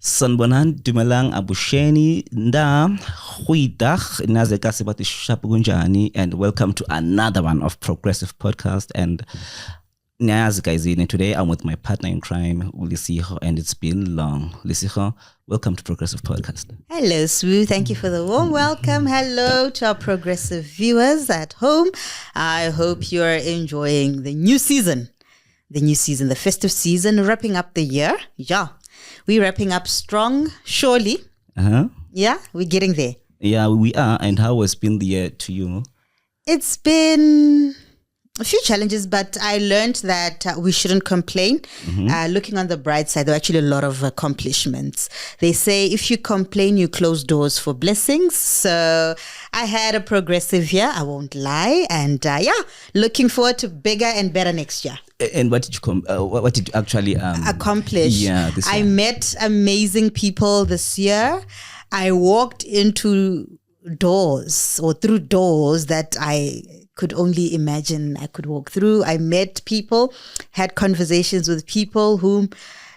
Sanbonan Dumelang Abusheni Nda Huidag Nazeka Sebati Shapugunjani, and welcome to another one of Progressive Podcast. And Nazeka is in, and today I'm with my partner in crime, Lisiho, and it's been long. Lisiho, welcome to Progressive Podcast. Hello, Swoo. Thank you for the warm welcome. Hello to our progressive viewers at home. I hope you're enjoying the new season, the festive season, wrapping up the year. Yeah. We're wrapping up strong, surely. Yeah, we're getting there. Yeah, we are. And how has been the year to you? It's been a few challenges, but I learned that we shouldn't complain. Looking on the bright side, there are actually a lot of accomplishments. They say if you complain, you close doors for blessings. So I had a progressive year, I won't lie. And looking forward to bigger and better next year. And what did you actually accomplish? Yeah, this year. I met amazing people this year. I walked into doors or through doors that I could only imagine I could walk through. I met people, had conversations with people whom,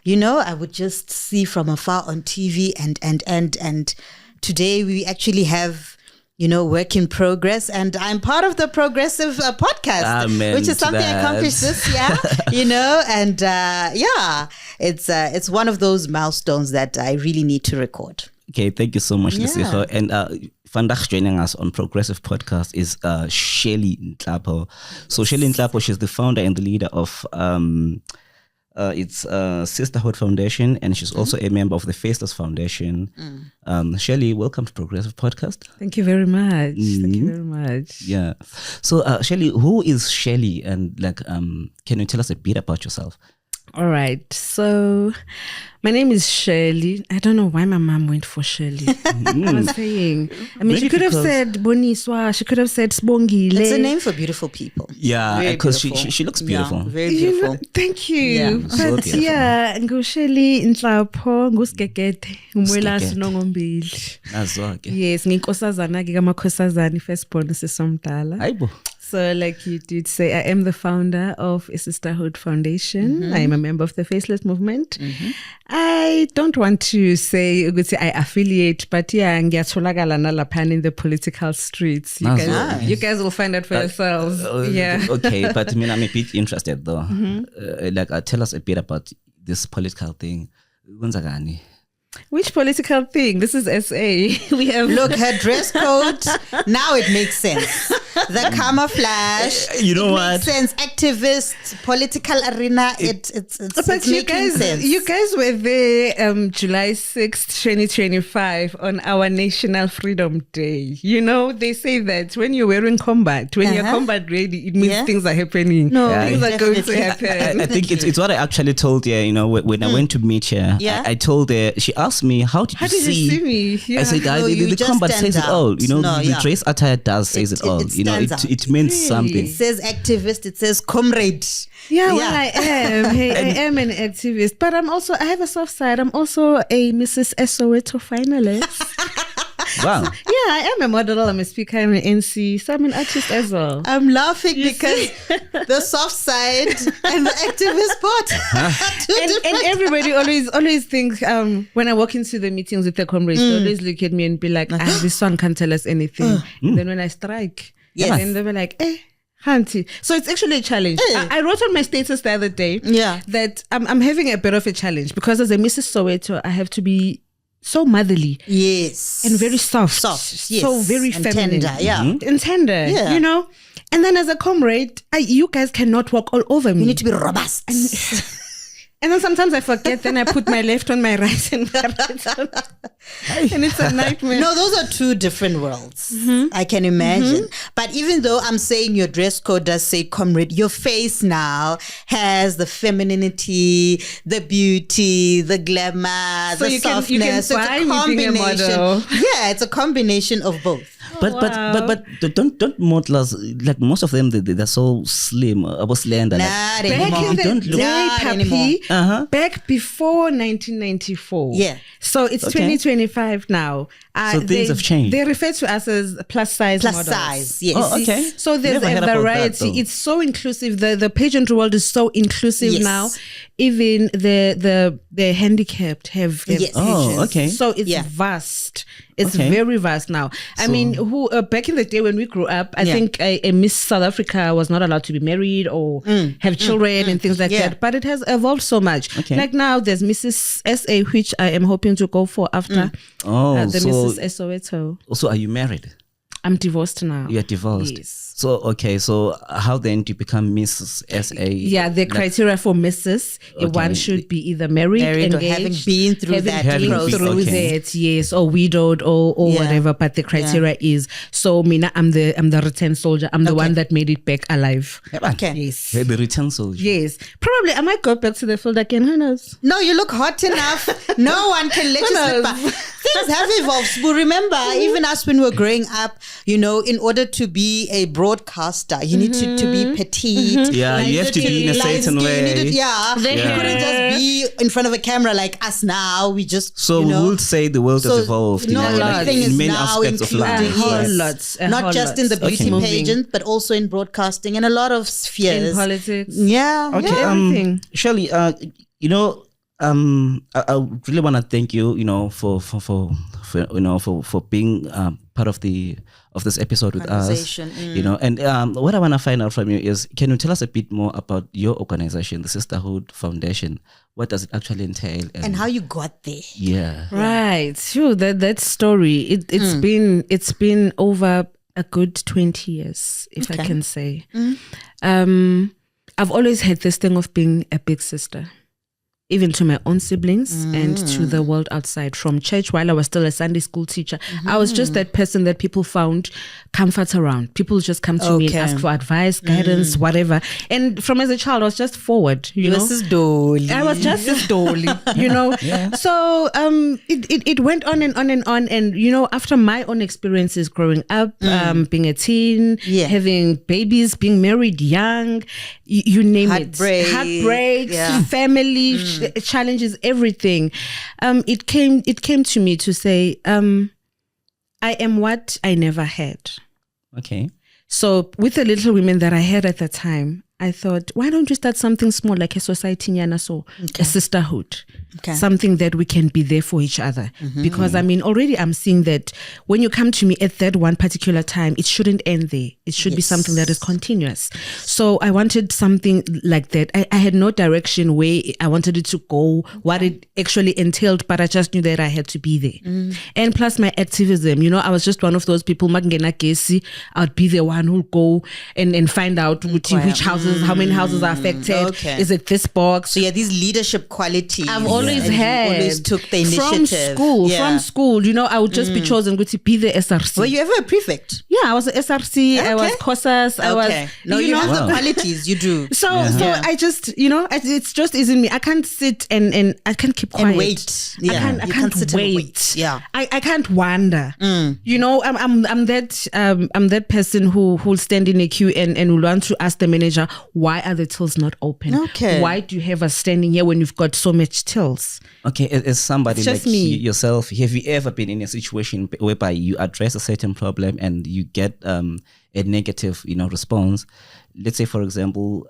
I would just see from afar on TV, and today we actually have work in progress, and I'm part of the Progressive Podcast, which is something I accomplished this year, and it's one of those milestones that I really need to record. Okay, thank you so much, Lisiho. And Vandag joining us on Progressive Podcast is Shelli Nhlapo. So Shelli Nhlapo, she's the founder and the leader of it's Sisterwood Foundation, and she's also a member of the Faceless Foundation. Shelli, welcome to Progressive Podcast. Thank you very much. Thank you very much. Yeah. So Shelli, who is Shelli, and can you tell us a bit about yourself? All right. So my name is Shelli. I don't know why my mom went for Shelli. I was saying. Maybe she could have said Boniswa. She could have said Sbongile. It's a name for beautiful people. Yeah, because she looks beautiful. Yeah, very beautiful. Thank you. Yeah, but so beautiful. Ngusheli Nhlapo, nguskekete, umwela sinongombili. Yes, nginkosazana ke kamakhosazana firstborn sisomdala. Hayibo. So like you did say, I am the founder of a Sisterhood Foundation. I am a member of the Faceless Movement. I don't want to say I affiliate, but ngiyatholakala nalaphana in the political streets. You guys will find out for yourselves. Okay, but I'm a bit interested though. Tell us a bit about this political thing. Which political thing? This is SA. We have her dress code. Now it makes sense. The camouflage. You know what? Makes sense. Activist, political arena. It's making sense. You guys were there July 6th, 2025 on our National Freedom Day. They say that when you're wearing combat, when you're combat ready, it means things are happening. Things are going to happen. I think it's what I actually told her, when I went to meet her. I told her, she asked me, how did you see me? Yeah. I said, the combat says it all. The dress attire does says it all. It means something. It says activist, it says comrade. Yeah, well, I am. I am an activist, but I have a soft side. I'm also a Mrs. Soweto finalist. Wow. Yeah, I am a model, I'm a speaker, I'm an NC, so I'm an artist as well. I'm laughing because the soft side and the activist part. and everybody always thinks when I walk into the meetings with the comrades, they always look at me and be like, this one can't tell us anything. And then when I strike, then they were like, Hanti. So it's actually a challenge. I wrote on my status the other day that I'm having a bit of a challenge because as a Mrs. Soweto, I have to be so motherly, and very soft, so very feminine, tender, and tender, And then as a comrade, you guys cannot walk all over me. You need to be robust. And then sometimes I forget. Then I put my left on my right and my right on, and it's a nightmare. No, those are two different worlds. I can imagine. But even though I'm saying your dress code does say comrade, your face now has the femininity, the beauty, the glamour, the softness. You can it's a combination. Yeah, it's a combination of both. But don't models, like most of them, they're so slim, slender. Not back in the day, Papi, back before 1994. Yeah. So it's 2025 now. So things have changed. They refer to us as plus size models. Yes. Oh, okay. So there's Never a heard about variety. that, It's so inclusive. The pageantry world is so inclusive now. Even the handicapped have Yes. Oh, okay. So it's vast. It's very vast now. I mean, back in the day when we grew up, I think a Miss South Africa was not allowed to be married or have children and things like that. But it has evolved so much. Okay. Like now, there's Mrs. SA, which I am hoping to go for after the Mrs. Soweto. Also, are you married? I'm divorced now. You are divorced. Yes. So okay. So how then do you become Mrs. SA? Yeah, the criteria for Mrs. One should be either married engaged, or having been through that process. Yes, or widowed or whatever. But the criteria is so. Mina, I'm the return soldier. I'm the one that made it back alive. Okay. Yes. You're the return soldier. Yes. Probably I might go back to the field again. Who knows? No, you look hot enough. No one can let you slip by. Things have evolved. But remember, even us when we were growing up, you know, in order to be a broadcaster, you need to be petite. Yeah, you have to be in a certain way. You couldn't just be in front of a camera like us now. We just we would say the world has evolved. Everything is in many now aspects of life. Not just in the beauty pageant, but also in broadcasting and a lot of spheres. In politics. Yeah. Okay. Everything. Shelli, you know, I really want to thank you, you know, for being part of this episode with us. You know, and what I want to find out from you is, can you tell us a bit more about your organization, the Sisterhood Foundation? What does it actually entail, and how you got there? Yeah. Right. Sure. That story. It's been over a good 20 years, if I can say. I've always had this thing of being a big sister, even to my own siblings and to the world outside. From church, while I was still a Sunday school teacher, I was just that person that people found comfort around. People just come to me and ask for advice, guidance, whatever. And from as a child, I was just forward, you know. I was just this dolly, you know. So it went on and on and on. And, you know, after my own experiences growing up, being a teen, having babies, being married young, you name it. Heartbreaks, family challenges, everything. It came to me to say, I am what I never had. Okay. So with the little women that I had at the time, I thought, why don't you start something small like a society, a sisterhood, something that we can be there for each other. Because I mean, already I'm seeing that when you come to me at that one particular time, it shouldn't end there. It should be something that is continuous. So I wanted something like that. I had no direction where I wanted it to go, what it actually entailed, but I just knew that I had to be there. And plus my activism, you know, I was just one of those people, I'd be the one who'll go and find out which houses, how many houses are affected. Is it this box? So these leadership qualities I've always had. Always took the initiative. From school, you know, I would just be chosen to be the SRC. Were you ever a prefect? Yeah, I was an SRC. I was COSAS. I was. No, you have the qualities. You do. So I just, you know, it's just isn't me. I can't sit and I can't keep quiet. And wait. I can't sit wait. And wait. Yeah. I can't wander. You know, I'm that person who'll stand in a queue and will want to ask the manager, why are the tills not open? Why do you have us standing here when you've got so much tills? Okay, as somebody like yourself, have you ever been in a situation whereby you address a certain problem and you get a negative, you know, response? Let's say, for example,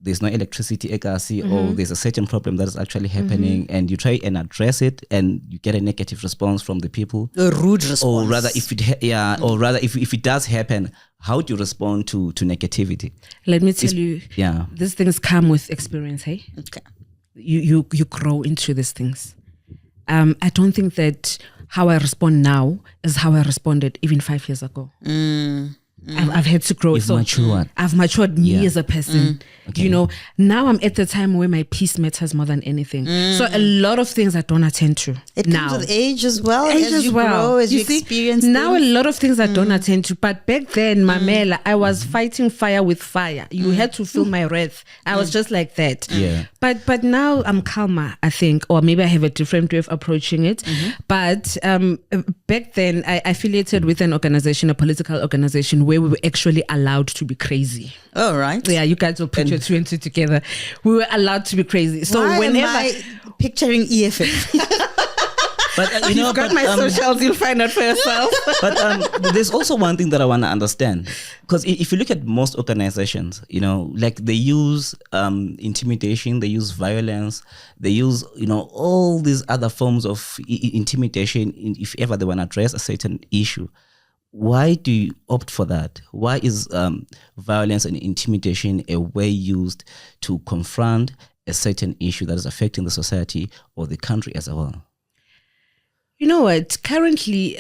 there's no electricity, or there's a certain problem that is actually happening, and you try and address it, and you get a negative response from the people. A rude response. Or rather, if it does happen, how do you respond to negativity? Let me tell you, these things come with experience, hey? Okay. You grow into these things. I don't think that how I respond now is how I responded even 5 years ago. I've had to grow. I've matured me as a person. You know, now I'm at the time where my peace matters more than anything. So a lot of things I don't attend to. It comes with age as well. As you grow, as you experience now things. A lot of things I don't attend to. But back then, Mamela, I was fighting fire with fire. You had to feel my wrath. I was just like that. Yeah. But now I'm calmer, I think, or maybe I have a different way of approaching it. But back then, I affiliated with an organization, a political organization, where we were actually allowed to be crazy. Oh, right. Yeah, you guys will put your two and two together. We were allowed to be crazy. So why whenever am I picturing EFF? But You've got my socials, you'll find out for yourself. But there's also one thing that I want to understand, because if you look at most organizations, like they use intimidation, they use violence, they use all these other forms of intimidation if ever they want to address a certain issue. Why do you opt for that? Why is violence and intimidation a way used to confront a certain issue that is affecting the society or the country as a whole? You know what? Currently,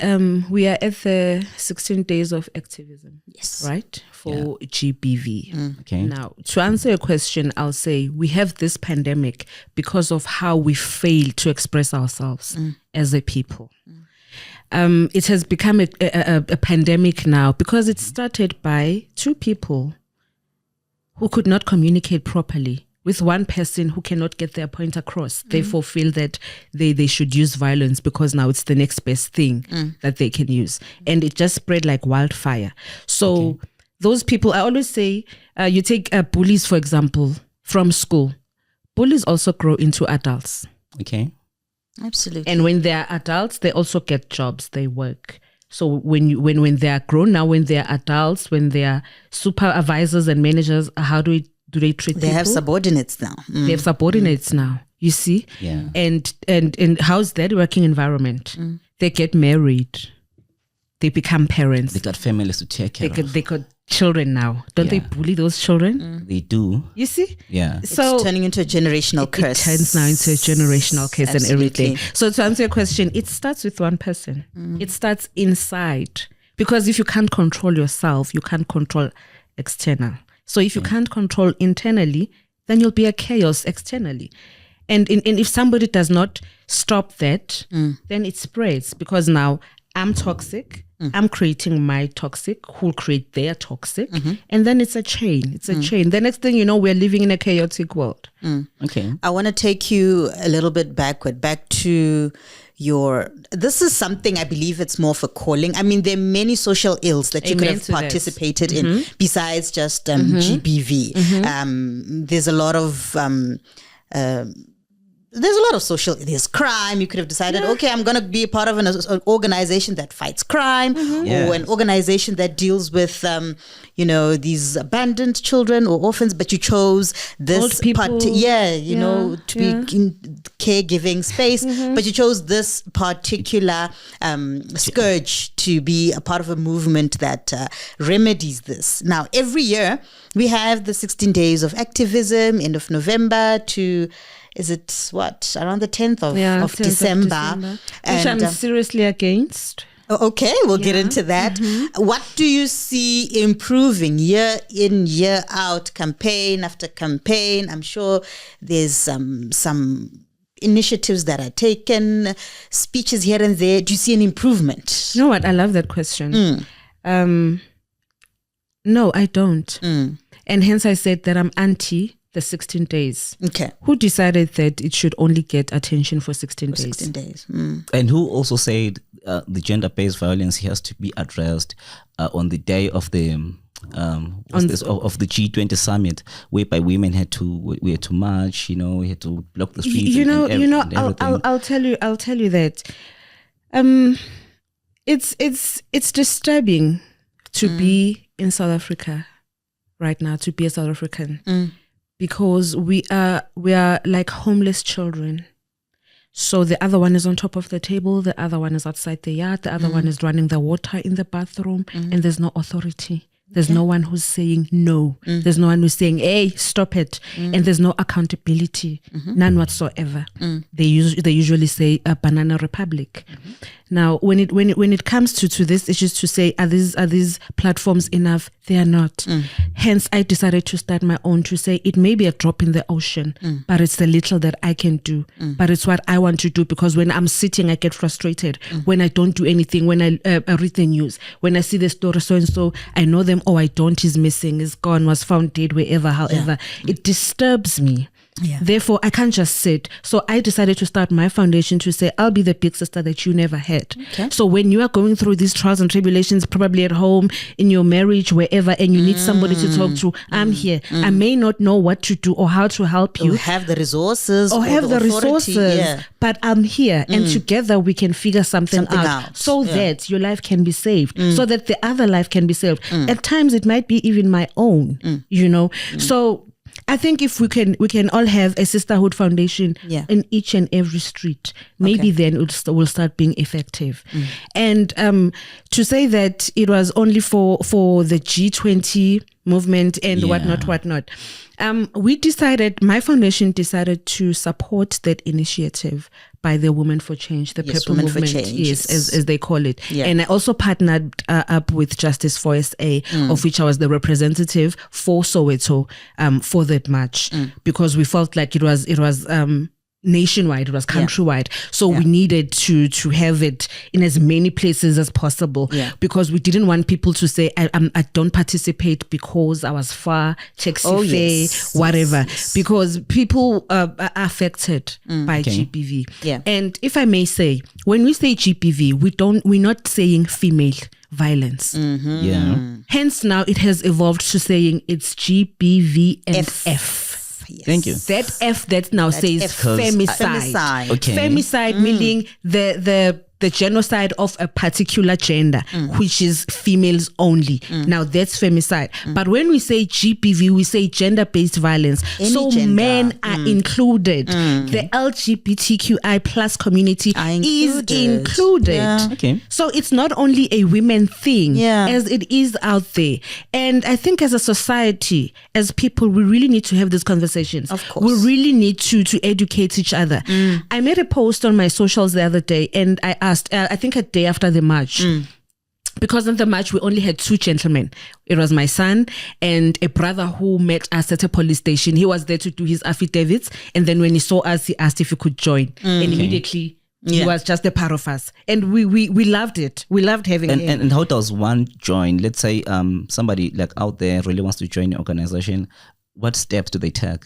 we are at the 16 days of activism. Yes. Right? For GBV. Okay. Now, to answer your question, I'll say we have this pandemic because of how we fail to express ourselves as a people. It has become a pandemic now because it started by two people who could not communicate properly with one person who cannot get their point across. Therefore feel that they should use violence because now it's the next best thing that they can use. And it just spread like wildfire. So those people, I always say, you take bullies, for example, from school. Bullies also grow into adults. Okay. Absolutely. And when they are adults, they also get jobs, they work. So when they are grown now, when they are adults, when they are supervisors and managers, how do they treat people? They have subordinates now. They have subordinates now, you see? Yeah. And how's that working environment? They get married. They become parents. They got families to take care of. They got children now. Don't they bully those children? They do. You see? Yeah. So it's turning into a generational curse. It turns now into a generational curse. Absolutely. And everything. So to answer your question, it starts with one person. It starts inside. Because if you can't control yourself, you can't control external. So if you can't control internally, then you'll be a chaos externally. And if somebody does not stop that, then it spreads. Because now I'm toxic. I'm creating my toxic, who'll create their toxic. And then it's a chain. It's a chain. The next thing you know, we're living in a chaotic world. Okay. I want to take you a little bit back to this is something I believe it's more for calling. I mean, there are many social ills that you could have participated in besides just GBV. There's a lot of there's crime. You could have decided, okay, I'm going to be a part of an organization that fights crime or an organization that deals with, these abandoned children or orphans, but you chose this to be in caregiving space, but you chose this particular scourge to be a part of a movement that remedies this. Now, every year we have the 16 days of activism, end of November to... Is it around the 10th of December? Which I'm seriously against. Okay, we'll get into that. What do you see improving year in, year out, campaign after campaign? I'm sure there's some initiatives that are taken, speeches here and there. Do you see an improvement? You know what? I love that question. No, I don't. And hence I said that I'm anti the 16 days. Okay. Who decided that it should only get attention for 16 days? 16 days. And who also said the gender-based violence has to be addressed on the day of the of the G20 summit, whereby women had to march. We had to block the streets. I'll tell you that it's disturbing to be in South Africa right now, to be a South African. Because we are like homeless children. So the other one is on top of the table, the other one is outside the yard, the other one is running the water in the bathroom, and there's no authority. There's no one who's saying no. There's no one who's saying, hey, stop it. And there's no accountability, none whatsoever. They usually say a banana republic. Now, when it comes to this, it's just to say, are these platforms enough? They are not. Hence, I decided to start my own, to say it may be a drop in the ocean, but it's the little that I can do. But it's what I want to do, because when I'm sitting, I get frustrated. When I don't do anything, when I read the news, when I see the story, so-and-so, I know them, oh, I don't, he's missing, he's gone, was found dead, wherever, however. It disturbs me. Yeah. Therefore, I can't just sit. So I decided to start my foundation to say, I'll be the big sister that you never had. Okay. So when you are going through these trials and tribulations, probably at home, in your marriage, wherever, and you need somebody to talk to, I'm here. I may not know what to do or how to help you. Or have the resources. Or have the authority. resources. Yeah. But I'm here. And together we can figure something out. So Yeah. that your life can be saved. So that the other life can be saved. At times it might be even my own, you know. So I think if we can all have a sisterhood foundation in each and every street, maybe then it will start being effective. And to say that it was only for the G20 movement and whatnot. My foundation decided to support that initiative by the Women for Change, the Purple Women for Movement, Change, yes, as they call it. Yeah. And I also partnered up with JusticeForSA, of which I was the representative for Soweto for that march, because we felt like it was nationwide, it was countrywide. So we needed to have it in as many places as possible, because we didn't want people to say, I don't participate because I was far, taxi fare, whatever, because people are affected by GBV. Yeah. And if I may say, when we say GBV, we're not saying female violence. Yeah. Hence now it has evolved to saying it's GBV and F. Yes. Thank you. That F that now says femicide. Femicide. Okay. Femicide meaning the genocide of a particular gender, which is females only. Now that's femicide. But when we say GBV, we say gender-based violence. So gender. men are included. The LGBTQI plus community is included. Yeah. Okay. So it's not only a women thing, as it is out there. And I think as a society, as people, we really need to have these conversations. Of course. We really need to educate each other. I made a post on my socials the other day, and I asked, I think a day after the march, because in the march we only had two gentlemen. It was my son and a brother who met us at a police station. He was there to do his affidavits, and then when he saw us, he asked if he could join, and immediately he was just a part of us, and we loved it. We loved having him. And how does one join? Let's say somebody like out there really wants to join the organization. What steps do they take?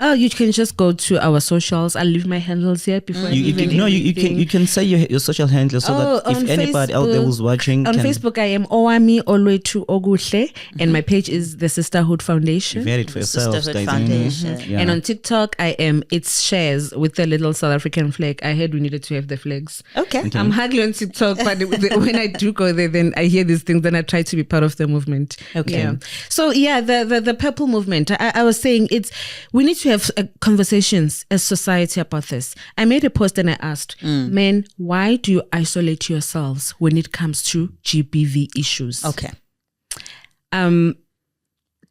Oh, you can just go to our socials. I'll leave my handles here before you can say your social handles so that if anybody out there who's watching on Facebook, I am Owami Olwe to Oguhle, and my page is the Sisterhood Foundation. You made it for yourself, Sisterhood Foundation. Yeah. And on TikTok, I am It's Shares with the little South African flag. I heard we needed to have the flags. Okay. I'm hardly on TikTok, but when I do go there, then I hear these things, then I try to be part of the movement. Okay. Yeah. So the Purple Movement, I was saying we need to have conversations as society about this. I made a post and I asked, men, why do you isolate yourselves when it comes to GBV issues? Okay. Do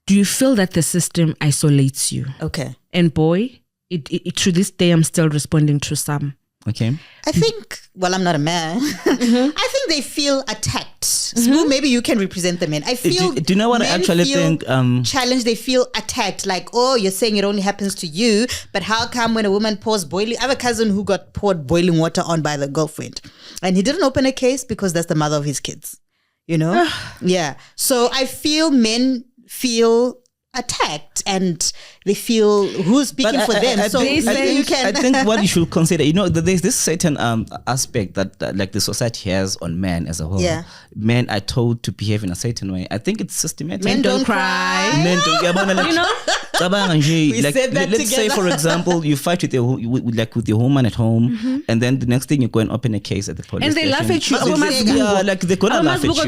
you feel that the system isolates you? Okay. And boy, it to this day, I'm still responding to some. Okay. I think, well, I'm not a man. I think they feel attacked. So maybe you can represent the men. I feel. Do you know what I actually think? Challenged. They feel attacked. Like, oh, you're saying it only happens to you, but how come when a woman pours boiling? I have a cousin who got poured boiling water on by the girlfriend, and he didn't open a case because that's the mother of his kids. You know? Yeah. So I feel men feel attacked and they feel who's speaking for them. I think what you should consider, there's this certain aspect that like the society has on men as a whole. Yeah. Men are told to behave in a certain way. I think it's systematic. Men don't cry. Men don't. Let's say, for example, you fight with your woman at home, and then the next thing you go and open a case at the police and they station. laugh at you. Like they're gonna laugh at you. So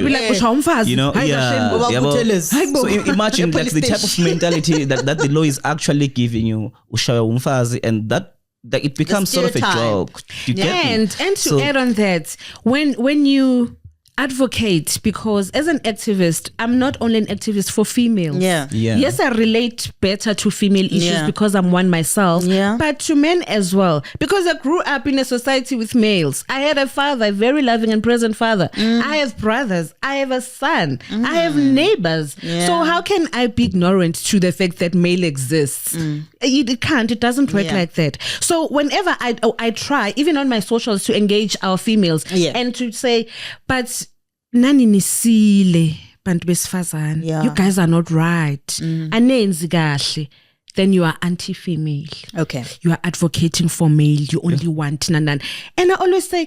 imagine like the type of mentality that the law is actually giving you, and that it becomes sort of a joke. You get me? And to add on that, when you advocate, because as an activist, I'm not only an activist for females. Yeah. Yes, I relate better to female issues because I'm one myself, but to men as well. Because I grew up in a society with males. I had a father, a very loving and present father. I have brothers. I have a son. I have neighbors. So how can I be ignorant to the fact that male exists? It can't. It doesn't work like that. So whenever I try, even on my socials, to engage our females and to say, but nani nisile bantu besifazane, you guys are not right, anenzi kahle, then you are anti-female. Okay. You are advocating for male. You only want nan. And I always say,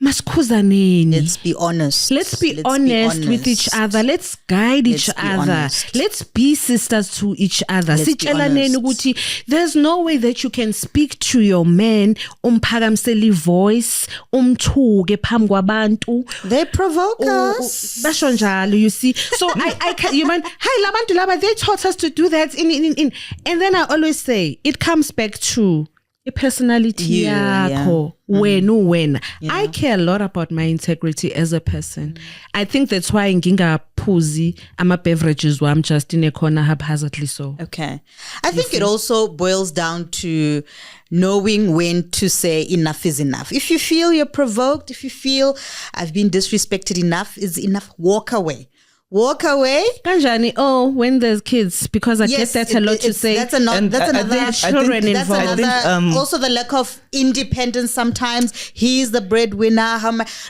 Maskuzaneni. Let's be honest. Let's be honest with each other. Let's guide each other. Honest. Let's be sisters to each other. There's no way that you can speak to your man umphakamseli voice umthuke phambi kwabantu. They provoke us. Basho njalo, you see. So I can, you man, hey labantu laba, they taught us to do that in. And then I always say it comes back to a personality yakho. When I care a lot about my integrity as a person. I think that's why ngingaphuzi ama beverages wam just in a corner haphazardly so. Okay. I think it also boils down to knowing when to say enough is enough. If you feel you're provoked, if you feel I've been disrespected, enough is enough, walk away. Walk away. Kanjani, when there's kids, because I get that a lot to say. That's another children involved. Also the lack of independence sometimes. He's the breadwinner.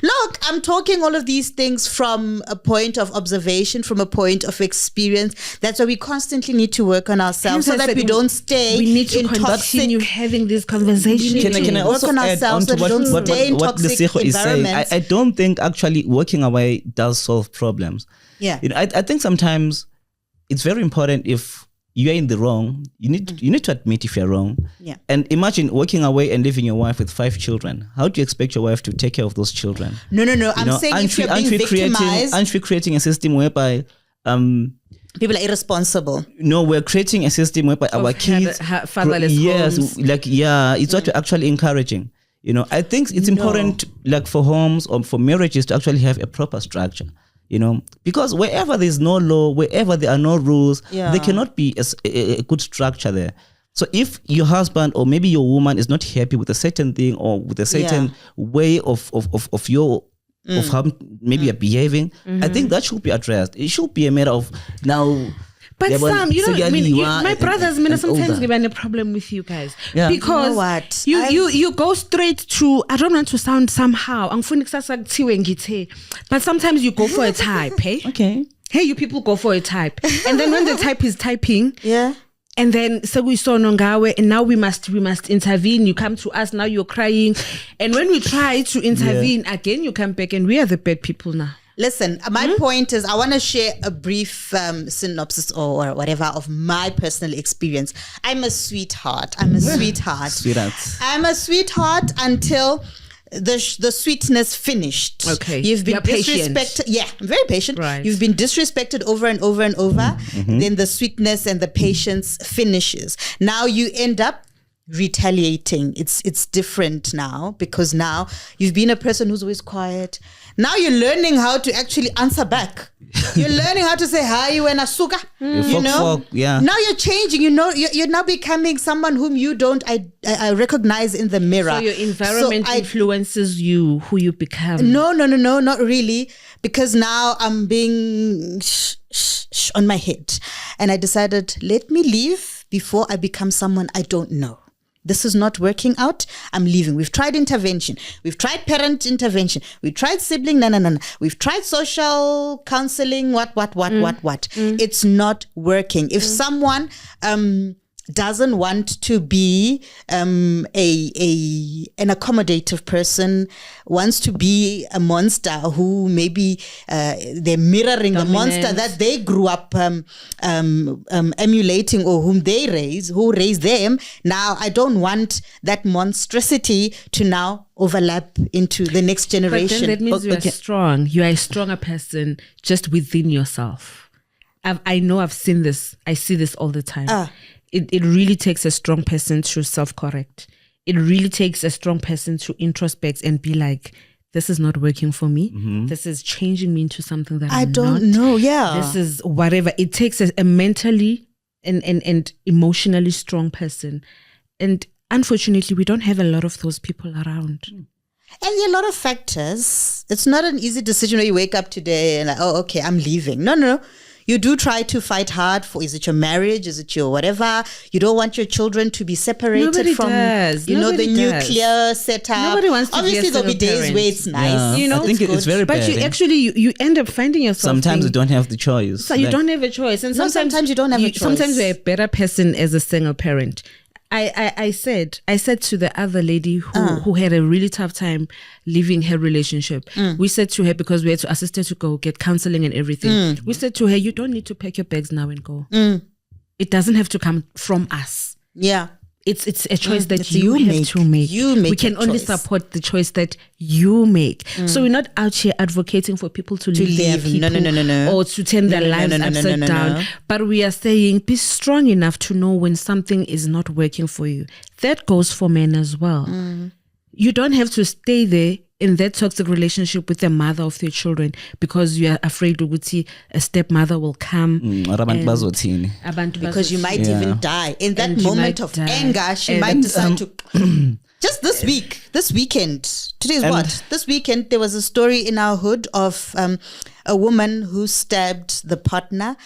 Look, I'm talking all of these things from a point of observation, from a point of experience. That's why we constantly need to work on ourselves so that we don't stay. We need to continue having this conversation. Can I also add on to what Lesego is saying? I don't think actually walking away does solve problems. Yeah, I think sometimes it's very important if you are in the wrong. You need to admit if you're wrong. Yeah. And imagine walking away and leaving your wife with 5 children. How do you expect your wife to take care of those children? No. I'm saying if you're being victimized, aren't we creating a system whereby people are irresponsible? No, we're creating a system whereby our kids fatherless homes. It's what we're actually encouraging. I think it's important, like for homes or for marriages, to actually have a proper structure. Because wherever there's no law, wherever there are no rules, there cannot be a good structure there. So if your husband or maybe your woman is not happy with a certain thing or with a certain way of how maybe you're behaving, I think that should be addressed. It should be a matter of now. But Sam, my brothers, sometimes give a problem with you guys because you go straight to. I don't want to sound somehow. But sometimes you go for a type. Hey, okay. Hey, you people go for a type, and then when the type is typing, and then so we saw Nongawe, and now we must intervene. You come to us now. You're crying, and when we try to intervene again, you come back, and we are the bad people now. Listen, my point is I want to share a brief synopsis or whatever of my personal experience. I'm a sweetheart. Sweetheart. I'm a sweetheart until the sweetness finished. Okay. You've been disrespected. Yeah, I'm very patient. Right. You've been disrespected over and over and over. Mm-hmm. Then the sweetness and the patience finishes. Now you end up retaliating. It's different now because now you've been a person who's always quiet. Now you're learning how to actually answer back. You're learning how to say hi, you and asuka. Now you're changing. You're now becoming someone whom you don't I recognize in the mirror. So your environment influences you, who you become. No, not really. Because now I'm being on my head, and I decided let me leave before I become someone I don't know. This is not working out. I'm leaving. We've tried intervention. We've tried parent intervention. We've tried sibling. No. We've tried social counseling. What. It's not working. If someone doesn't want to be an accommodative person, wants to be a monster who maybe they're mirroring the monster that they grew up emulating or who raised them. Now I don't want that monstrosity to now overlap into the next generation. But then that means you are strong. You are a stronger person just within yourself. I know I've seen this. I see this all the time. It really takes a strong person to self-correct. It really takes a strong person to introspect and be like, this is not working for me. Mm-hmm. This is changing me into something that I don't know. Yeah. This is whatever. It takes a mentally and emotionally strong person. And unfortunately, we don't have a lot of those people around. And there are a lot of factors. It's not an easy decision where you wake up today and like, oh, okay, I'm leaving. No. you do try to fight hard for, is it your marriage? Is it your whatever? You don't want your children to be separated Nobody from, does. you know, the Nobody does. nuclear setup. Nobody wants to Obviously, be a there'll be single days parent. where it's nice. You know, I think it's very but bad. you actually you end up finding yourself. Sometimes you being- don't have the choice. So you don't have a choice, and sometimes you don't have a choice. Sometimes you're a better person as a single parent. I said to the other lady who had a really tough time leaving her relationship. We said to her, because we had to assist her to go get counseling and everything. We said to her, you don't need to pack your bags now and go. It doesn't have to come from us. Yeah. It's a choice that It's you have to make. You make we can that only choice. support the choice that you make. So we're not out here advocating for people to leave their leave. No, people no. or to turn their lives upside down. But we are saying be strong enough to know when something is not working for you. That goes for men as well. You don't have to stay there in that toxic relationship with the mother of your children because you are afraid ukuthi a stepmother will come. Because you might even die. In that And you moment might of die. anger, she And- might decide to... Just this weekend, today's what? This weekend, there was a story in our hood of a woman who stabbed the partner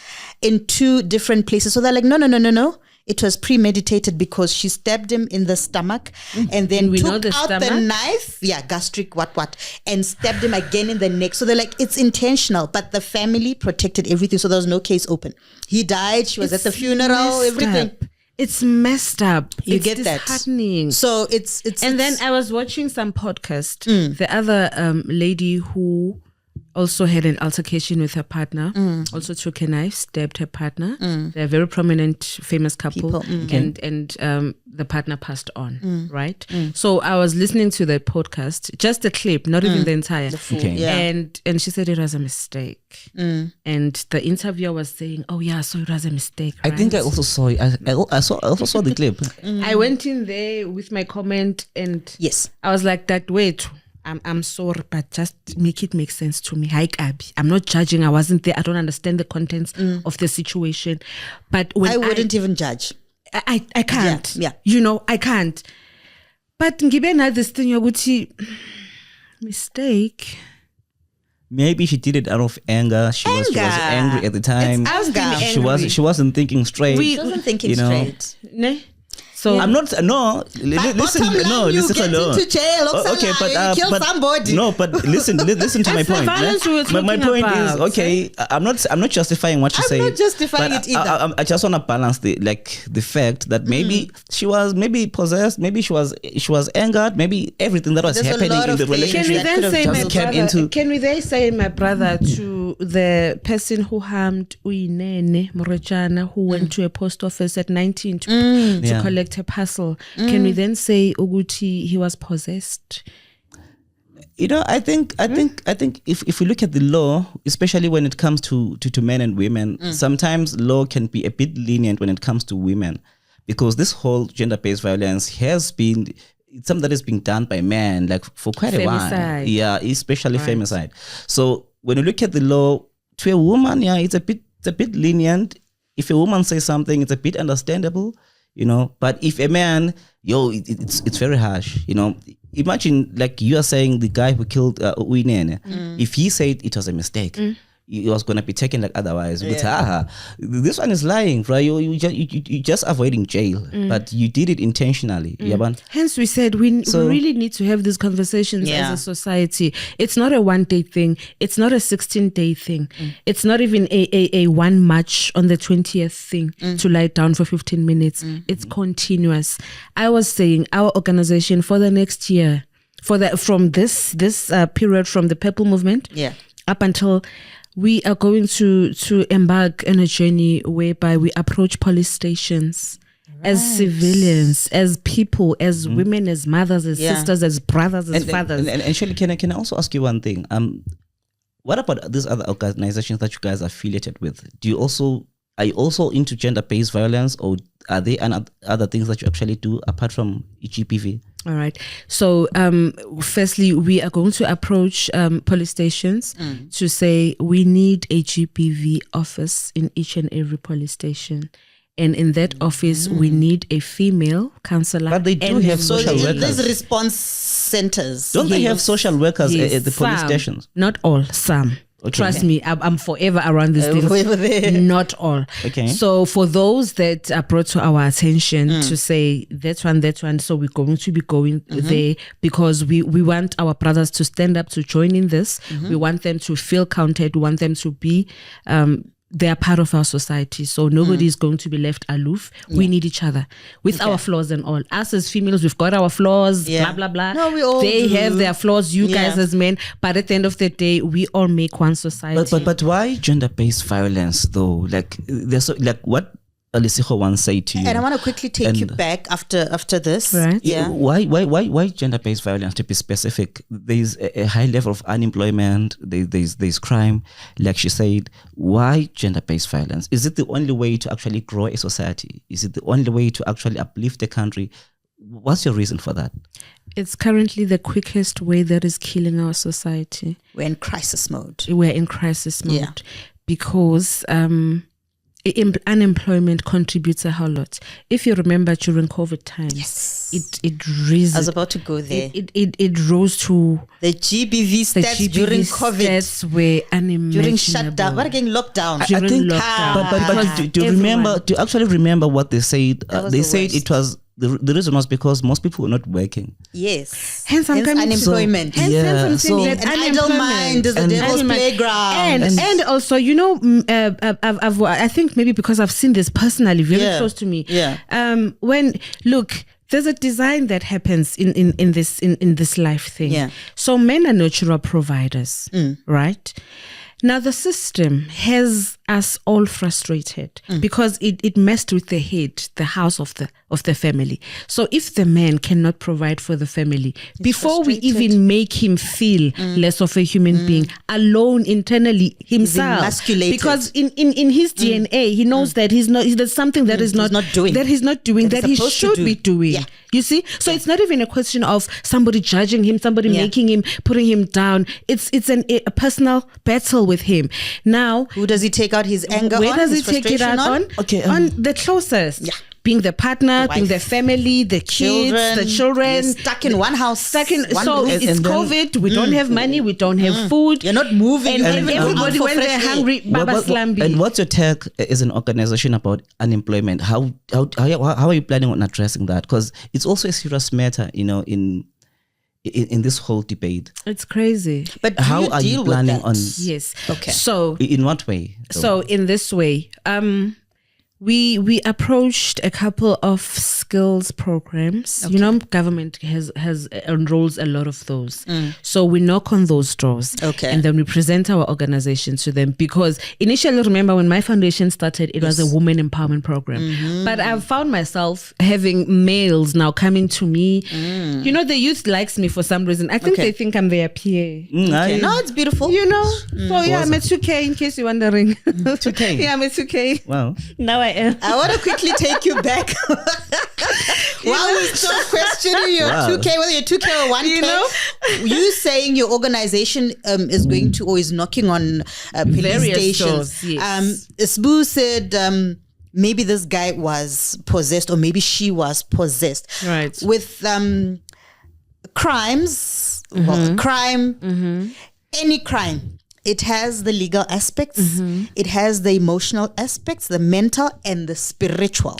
in 2 different places. So they're like, no. It was premeditated because she stabbed him in the stomach and then We know took the out the stomach? knife, gastric, what, and stabbed him again in the neck. So they're like, it's intentional, but the family protected everything. So there was no case open. He died. She was at the funeral, everything. It's messed up. You get that. Disheartening. So it's And then I was watching some podcast. The other lady who also had an altercation with her partner, also took a knife, stabbed her partner. They're a very prominent, famous couple, and the partner passed on, right? So I was listening to the podcast, just a clip, not even the entire. And she said it was a mistake. And the interviewer was saying, "Oh yeah, so it was a mistake." I right? think I also saw it. I also saw the clip. I went in there with my comment and yes. I was like, that wait, I'm sorry, but just make it make sense to me. Hi, Abby. I'm not judging. I wasn't there. I don't understand the contents of the situation. But when I wouldn't even judge. I can't. Yeah. You know, I can't. But ngibe this thing yokuthi mistake. Maybe she did it out of anger. She was angry at the time. It's anger. She wasn't thinking straight. She wasn't thinking straight. Ne? So I'm not. No, listen. No, you listen. get No. into jail. Okay, but you kill somebody. No, but listen to my That's the point. violence we were My talking point about, is okay. I'm not justifying what you say. I'm not justifying but it either. I just want to balance the fact that maybe she was possessed. Maybe she was angered. Maybe everything that was There's a happening lot in the of things can we relationship that then say just my kept brother? into. Can we then say my brother to the person who harmed Uyinene Morechana, who went to a post office at 19 to collect a parcel? Can we then say Uguti he was possessed? You know, I think if we look at the law, especially when it comes to men and women, sometimes law can be a bit lenient when it comes to women, because this whole gender-based violence it's something that is being done by men like for quite a while. Femicide. Yeah, especially femicide. So when you look at the law to a woman, it's a bit lenient. If a woman says something, it's a bit understandable. You know, but if a man, it's very harsh. You know, imagine like you are saying the guy who killed Uyinene, if he said it was a mistake, it was gonna be taken like otherwise. But this one is lying, right? You just avoiding jail, but you did it intentionally. Hence, we said we really need to have these conversations as a society. It's not a 1-day thing. It's not a 16-day thing. It's not even a 1 March on the 20th thing to lie down for 15 minutes. It's continuous. I was saying our organization for the next year, from this period from the Purple Movement, up until we are going to embark on a journey whereby we approach police stations as civilians, as people, as women, as mothers, as sisters, as brothers, as fathers. And Shelli, can I also ask you one thing? What about these other organizations that you guys are affiliated with? Are you also into gender-based violence, or are there other things that you actually do apart from GPV? All right. So, firstly, we are going to approach police stations to say we need a GPV office in each and every police station. And in that office, we need a female counselor. But they do have social workers. There's response centers. Don't they have social workers at the police stations? Not all, some. Okay. Trust me, I'm forever around these things. Forever there. Not all. Okay. So for those that are brought to our attention to say that one, so we're going to be going there because we want our brothers to stand up to join in this. We want them to feel counted. We want them to be they are part of our society, so nobody is going to be left aloof. We need each other with our flaws and all. Us as females, we've got our flaws, blah blah blah. No, we all they do. have their flaws, you guys as men, but at the end of the day, we all make one society. But why gender-based violence though? Like there's so, like what Alisiho once said to you. And I want to quickly take you back after this. Right. Yeah. Why gender-based violence, to be specific? There's a high level of unemployment, there's crime, like she said. Why gender-based violence? Is it the only way to actually grow a society? Is it the only way to actually uplift the country? What's your reason for that? It's currently the quickest way that is killing our society. We're in crisis mode. We're in crisis mode because unemployment contributes a whole lot. If you remember during COVID times, it rose. I was about to go there. It rose to the GBV stats during COVID. Stats were unimaginable. During shutdown, what again? Lockdown. I think, but do you actually remember what they said? They said it was. The reason was because most people were not working. Yes. Hence unemployment. An idle mind is the devil's playground. And also, you know, I think maybe because I've seen this personally, very close to me. Yeah. There's a design that happens in this life thing. Yeah. So men are natural providers, right? Now the system has us all frustrated because it messed with the head, the house of the family. So if the man cannot provide for the family, before we even make him feel less of a human being, alone internally himself, because in his DNA he knows that there's something that he's not doing that he should be doing. Yeah. You see, so it's not even a question of somebody judging him, somebody making him, putting him down. It's a personal battle with him. Now, who does he take out his anger on? Where does he take it out on? Okay, on the closest. Yeah. Being the partner, being the family, the kids, the children. You're stuck in one house. So it's COVID. We don't have money. We don't have food. You're not moving. And everybody, when they're hungry, Baba Slambi. And what's your take as an organization about unemployment? How are you planning on addressing that? Because it's also a serious matter, you know, in this whole debate. It's crazy. But how are you planning on? Yes. Okay. So in what way? So in this way, we approached a couple of skills programs. Okay. You know, government has enrolls a lot of those. So we knock on those doors. Okay. And then we present our organization to them, because initially, remember when my foundation started, it was a women empowerment program. But I've found myself having males now coming to me. You know, the youth likes me for some reason. I think they think I'm their PA. Okay. No, it's beautiful. You know? So yeah, I'm a 2K in case you're wondering. 2K? Yeah, I'm a 2K. Wow. Now I am. I want to quickly take you back. While we still questioning your 2K, whether you're 2K or 1K, you know? You saying your organization is going to or is knocking on police various stations. stores, yes. Sbu said maybe this guy was possessed or maybe she was possessed. Right. With crimes, any crime. It has the legal aspects, it has the emotional aspects, the mental and the spiritual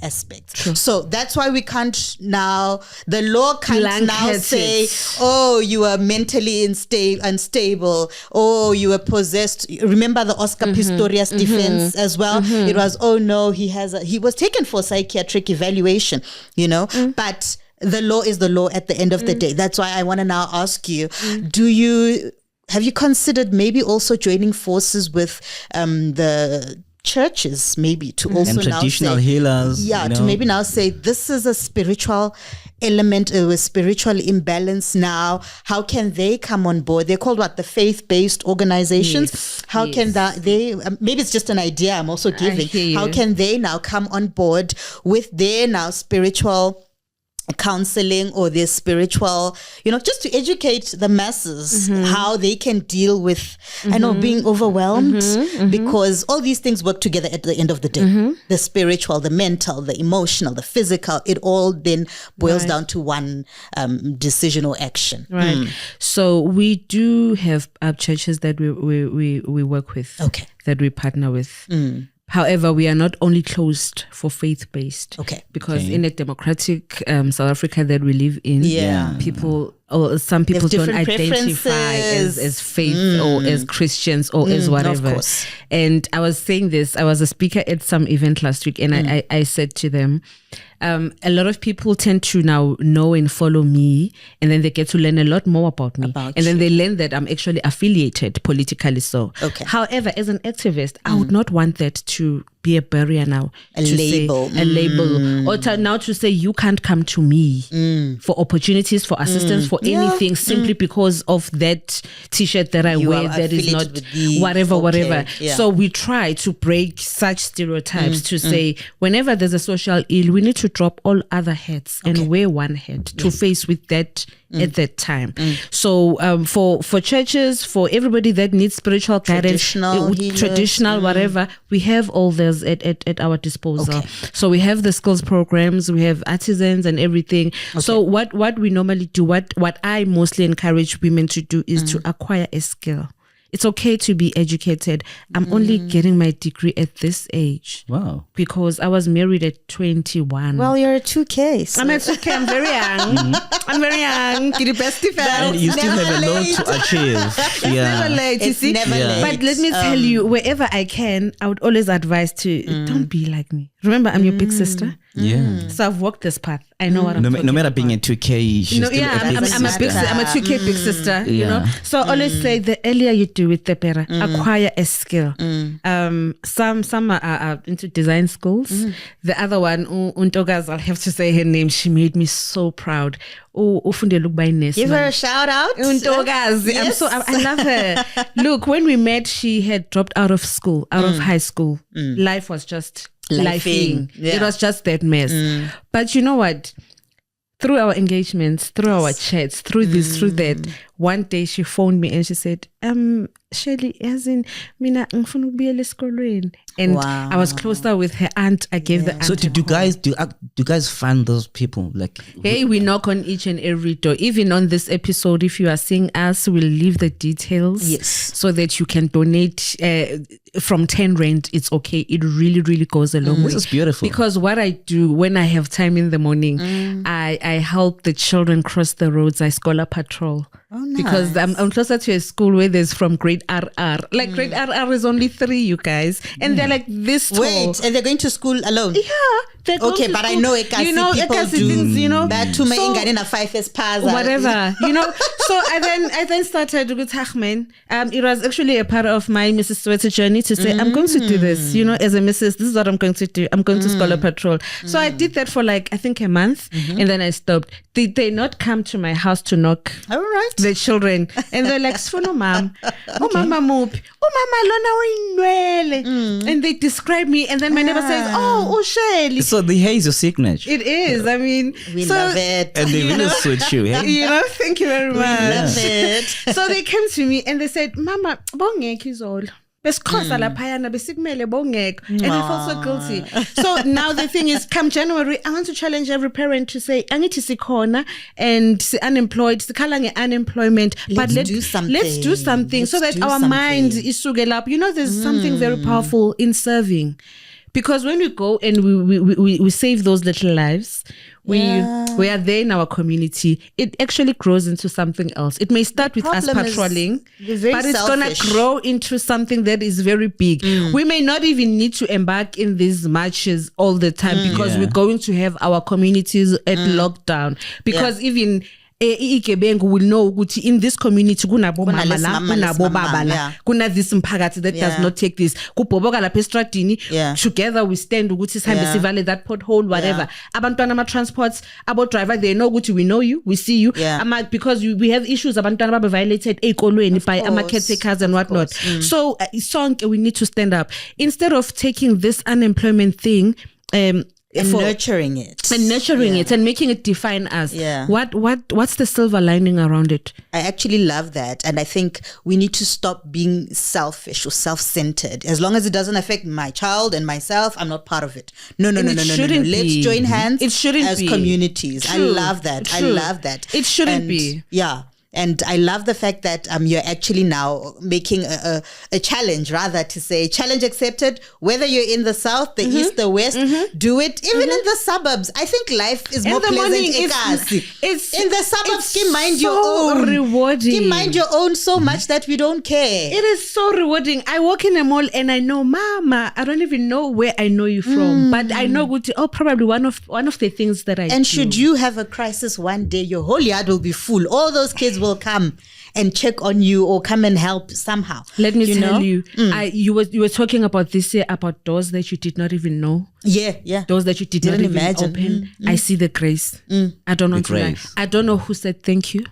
aspects. True. So that's why we can't now, the law can't now say, oh, you are mentally unstable, oh, you were possessed. Remember the Oscar Pistorius defense as well? It was, oh no, he was taken for psychiatric evaluation, you know, but the law is the law at the end of the day. That's why I want to now ask you, have you considered maybe also joining forces with the churches, maybe to also and now traditional say, healers? Yeah, to maybe now say this is a spiritual element, a spiritual imbalance now. How can they come on board? They're called what? The faith-based organizations. Yes, How can they? Maybe it's just an idea I'm also giving. How can they now come on board with their now spiritual counseling or their spiritual, just to educate the masses how they can deal with, I know, being overwhelmed, because all these things work together at the end of the day. The spiritual, the mental, the emotional, the physical, it all then boils down to one decision or action. Right. So we do have churches that we work with, that we partner with. However, we are not only closed for faith-based. Because in a democratic South Africa that we live in, people, or some people don't identify as faith or as Christians or as whatever. Of course. And I was saying this, I was a speaker at some event last week, and I said to them, a lot of people tend to now know and follow me, and then they get to learn a lot more about me. And then they learn that I'm actually affiliated politically. So, however, as an activist, I would not want that to be a barrier now. A label. Or now to say you can't come to me for opportunities, for assistance, for anything, simply because of that t-shirt that I wear that is not whatever. So we try to break such stereotypes to say whenever there's a social ill, we need to drop all other hats and wear one hat to face with that at that time. So for churches, for everybody that needs spiritual guidance, traditional whatever, we have all those at our disposal. So we have the skills programs, we have artisans and everything. So what we normally do, what I mostly encourage women to do is to acquire a skill. It's okay to be educated. I'm only getting my degree at this age. Wow. Because I was married at 21. Well, you're a 2K. So. I'm a 2K. I'm very young. I'm very young. You're the best and you still have a lot to achieve. It's never late. It's never late. But let me tell you, wherever I can, I would always advise to don't be like me. Remember, I'm your big sister. Yeah. So I've walked this path. I know what I'm talking about. No matter being a 2K, she's still a big sister. I'm a 2K big sister, you know. So I always say the earlier you do it, the better. Acquire a skill. Some are into design schools. The other one, Untogas, I'll have to say her name. She made me so proud. Give her a shout out. Untogas. Yes. I love her. Look, when we met, she had dropped out of school, out of high school. Life was just lifing. It was just that mess. But you know what? Through our engagements, through our chats, through this, through that, one day she phoned me and she said, Shelli, as in, mina ngifuna ukubuyela esikolweni. And I was closer with her aunt. I gave the aunt. So do you guys find those people? Like, hey, we knock on each and every door. Even on this episode, if you are seeing us, we'll leave the details. Yes. So that you can donate from 10 rand. It's okay. It really, really goes a long way. This is beautiful. Because what I do when I have time in the morning, I help the children cross the roads. I scholar patrol. Oh, nice. Because I'm closer to a school where there's from grade RR. Like grade RR is only 3, you guys. And they're like this tall. Wait, and they're going to school alone? Yeah. Okay, but I know people do things, you know. That to me in a 5 years pass. Whatever, you know. So I then started with Hachmen. It was actually a part of my Mrs. Soweto journey to say, I'm going to do this, you know, as a Mrs. This is what I'm going to do. I'm going to scholar patrol. So I did that for like, I think a month. And then I stopped. Did they not come to my house to knock? All right. The children. And they're like, Sfono mom. Oh, mama mopi. Oh, mama lona winwele. And they describe me. And then my neighbor says, oh, Shelli. So the hair is your signature. It is. I mean, we love it. And they really suit you. Hey? You know, thank you very much. We love it. So they came to me and they said, Mama, bongek is all. And I felt so guilty. So now the thing is, come January, I want to challenge every parent to say, I need to see corner and unemployed, unemployment. Let's do something so that our mind is sugel up. You know, there's something very powerful in serving. Because when we go and we save those little lives, we are there in our community, it actually grows into something else. It may start with us patrolling, but it's going to grow into something that is very big. We may not even need to embark in these marches all the time because we're going to have our communities at lockdown. Because even Ikebeng will know in this community kuna this mphakathi that does not take this. Together we stand sihambe that pothole, whatever. Abantwana ama transports, about driver, they know we know you, we see you. Because we have issues abantwana babe violated by ama caretakers and whatnot. So we need to stand up. Instead of taking this unemployment thing And nurturing it. And making it define us. Yeah. What's the silver lining around it? I actually love that. And I think we need to stop being selfish or self-centered. As long as it doesn't affect my child and myself, I'm not part of it. No. Let's join hands as communities. True. I love that. True. I love that. It shouldn't be. Yeah. And I love the fact that you're actually now making a challenge, rather to say challenge accepted, whether you're in the south, the east, the west, do it. Even in the suburbs. I think life is more pleasant. It's in the suburbs. Keep mind your own. Rewarding. Keep mind your own so much that we don't care. It is so rewarding. I walk in a mall and I know, Mama, I don't even know where I know you from, but I know probably one of the things that I do. And should you have a crisis one day, your whole yard will be full. All those kids will come and check on you or come and help somehow. Let me tell you, you were talking about this year about doors that you did not even know. Yeah. Doors that you didn't even imagine. Open. I see the grace. I don't know to lie. I don't know who said thank you.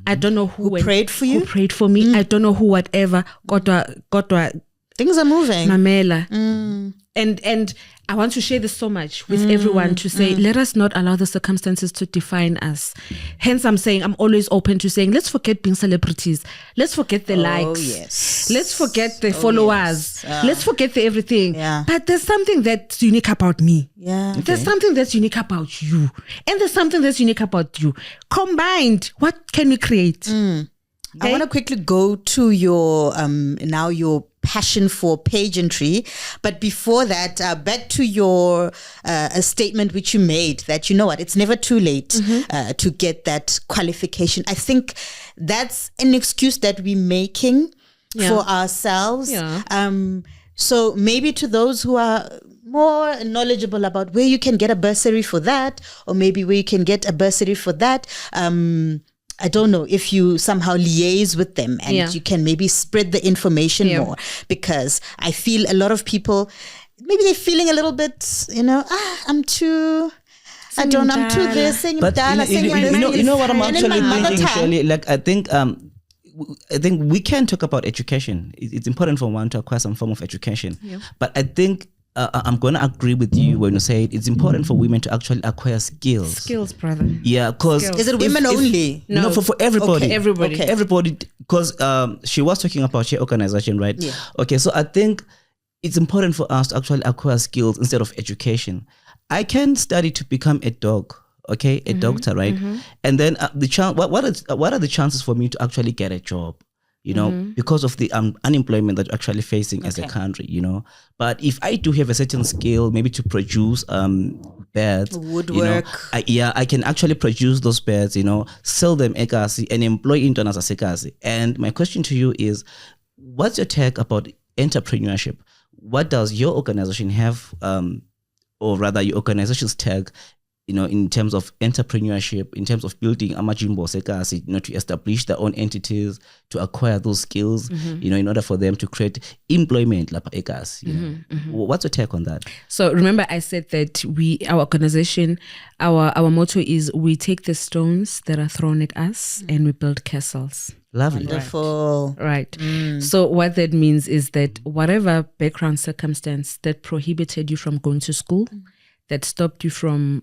I don't know who prayed for you. Who prayed for me. I don't know who whatever. Kodwa things are moving. Mamela. And I want to share this so much with everyone to say, let us not allow the circumstances to define us. Hence, I'm saying, I'm always open to saying, let's forget being celebrities. Let's forget the likes. Yes. Let's forget the followers. Yes. Let's forget the everything. Yeah. But there's something that's unique about me. Yeah. There's something that's unique about you. And there's something that's unique about you. Combined, what can we create? Okay? I want to quickly go to your now your passion for pageantry, but before that, back to your a statement which you made that, you know what, it's never too late to get that qualification. I think that's an excuse that we're making for ourselves. Yeah. So maybe to those who are more knowledgeable about where you can get a bursary for that, or maybe where you can get a bursary for that, I don't know if you somehow liaise with them and you can maybe spread the information more, because I feel a lot of people, maybe they're feeling a little bit, I'm too this, saying but you know what I'm actually thinking, Shelli? Like, I think we can talk about education. It's important for one to acquire some form of education. Yeah. But I think I'm going to agree with you when you say it's important for women to actually acquire skills. Skills, brother. Yeah, because... Is it women only? No, for everybody. Okay. Everybody. Everybody, because she was talking about your organization, right? Yeah. Okay, so I think it's important for us to actually acquire skills instead of education. I can study to become a doctor, right? And then what are the chances for me to actually get a job? Because of the unemployment that we're actually facing as a country, But if I do have a certain skill, maybe to produce beds, woodwork, I can actually produce those beds, sell them ekasi and employ interns as ekasi. And my question to you is, what's your take about entrepreneurship? What does your organization have, or rather your organization's tag, in terms of entrepreneurship, in terms of building amajimbo sekasi, to establish their own entities, to acquire those skills, in order for them to create employment, What's your take on that? So remember, I said that our organization, our motto is we take the stones that are thrown at us and we build castles. Lovely. Wonderful. Right. So what that means is that whatever background circumstance that prohibited you from going to school, that stopped you from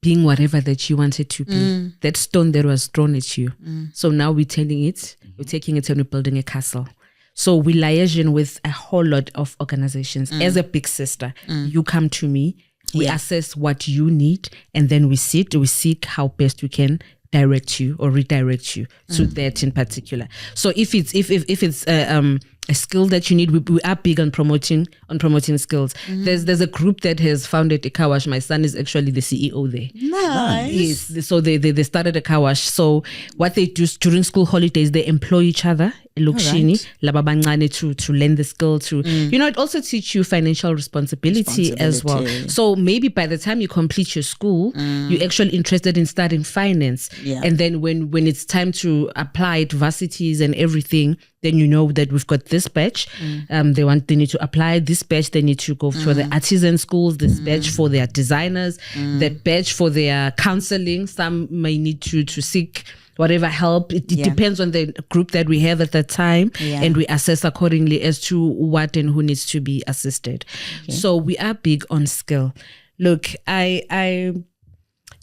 being whatever that you wanted to be, that stone that was thrown at you. So now we're taking it and we're building a castle. So we liaison with a whole lot of organizations. As a big sister, you come to me, we assess what you need, and then we seek how best we can direct you or redirect you to that in particular. So if it's a skill that you need, we are big on promoting skills. There's a group that has founded a car wash. My son is actually the CEO there. Nice. Yes. So they started a car wash. So what they do during school holidays, they employ each other. To learn the skill to it also teach you financial responsibility as well. So maybe by the time you complete your school, you're actually interested in studying finance. And then when it's time to apply to varsities and everything, then you know that we've got this batch. They need to apply this batch. They need to go for the artisan schools, this batch for their designers, that batch for their counseling. Some may need to seek whatever help. It depends on the group that we have at that time, and we assess accordingly as to what and who needs to be assisted. So we are big on skill. Look,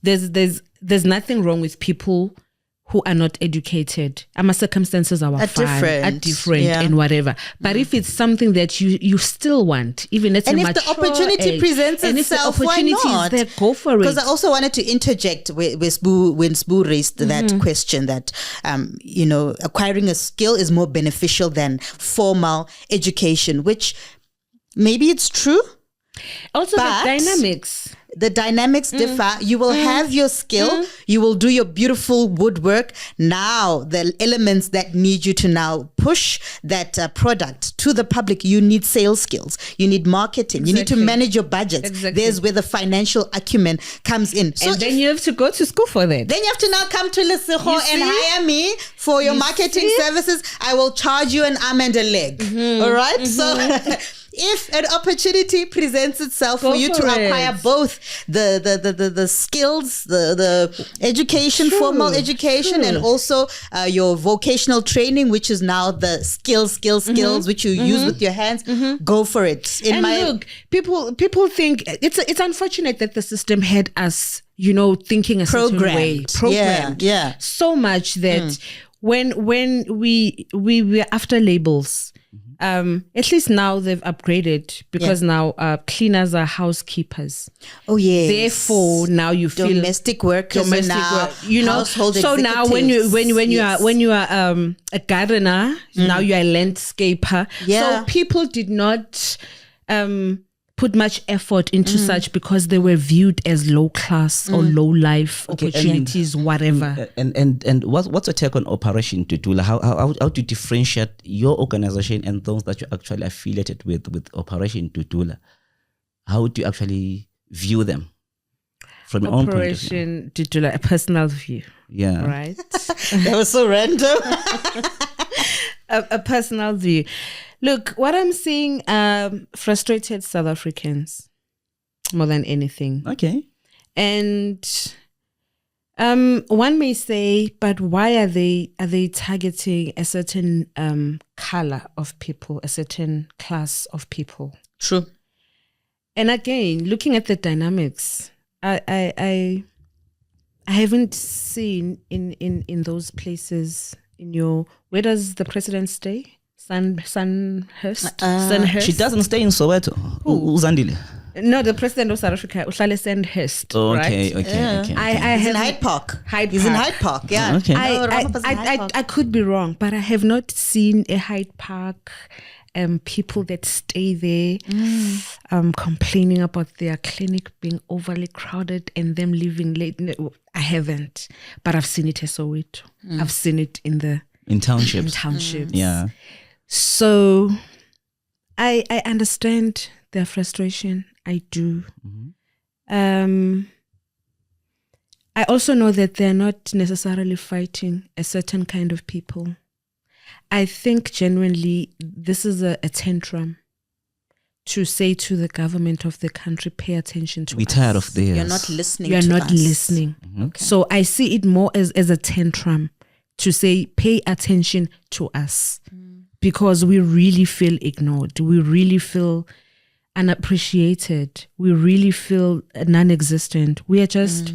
there's nothing wrong with people who are not educated. Our circumstances are different and whatever. But if it's something that you still want, even at a mature age, and if the opportunity presents itself, why not? There, go for it. Because I also wanted to interject when Spoo raised that question that acquiring a skill is more beneficial than formal education, which maybe it's true. Also, the dynamics differ. You will have your skill. You will do your beautiful woodwork. Now, the elements that need you to now push that product to the public, you need sales skills. You need marketing. Exactly. You need to manage your budgets. Exactly. There's where the financial acumen comes in. So and then you have to go to school for that. Then you have to now come to Lesotho and hire me for your marketing services. I will charge you an arm and a leg. All right? So if an opportunity presents itself for you to acquire both the skills, the education, formal education, and also your vocational training, which is now the skills which you use with your hands, go for it. Look, people think it's unfortunate that the system had us, thinking a certain way, programmed, so much that when we were after labels. At least now they've upgraded because now cleaners are housekeepers. Oh yes. Therefore, now you feel domestic workers now, household so executives. now when you are a gardener, now you are a landscaper. Yeah. So people did not put much effort into such because they were viewed as low class or low life opportunities, whatever. And what's your take on Operation Tutula? How do you differentiate your organization and those that you're actually affiliated with Operation Tutula? How do you actually view them from your own point of view? Operation Tutula, a personal view. Yeah. Right? That was so random. a personal view. Look, what I'm seeing, frustrated South Africans more than anything. Okay. And one may say, but why are they targeting a certain color of people, a certain class of people? True. And again, looking at the dynamics, I haven't seen in those places where does the president stay? Sunhurst. She doesn't stay in Soweto. Uzandile. No, the president of South Africa, Uhlale Sandhurst. Oh, okay, right? Okay. He's in Hyde Park. He's in Hyde Park, yeah. Okay. I could be wrong, but I have not seen a Hyde Park people that stay there complaining about their clinic being overly crowded and them leaving late. No, I haven't, but I've seen it at Soweto. I've seen it in townships. Yeah. So I understand their frustration. I do. I also know that they're not necessarily fighting a certain kind of people. I think genuinely this is a tantrum to say to the government of the country, pay attention to us. We're tired of this. You're not listening to us. You're not us. listening. Okay. So I see it more as a tantrum to say, pay attention to us. Because we really feel ignored. We really feel unappreciated. We really feel non-existent. We are just,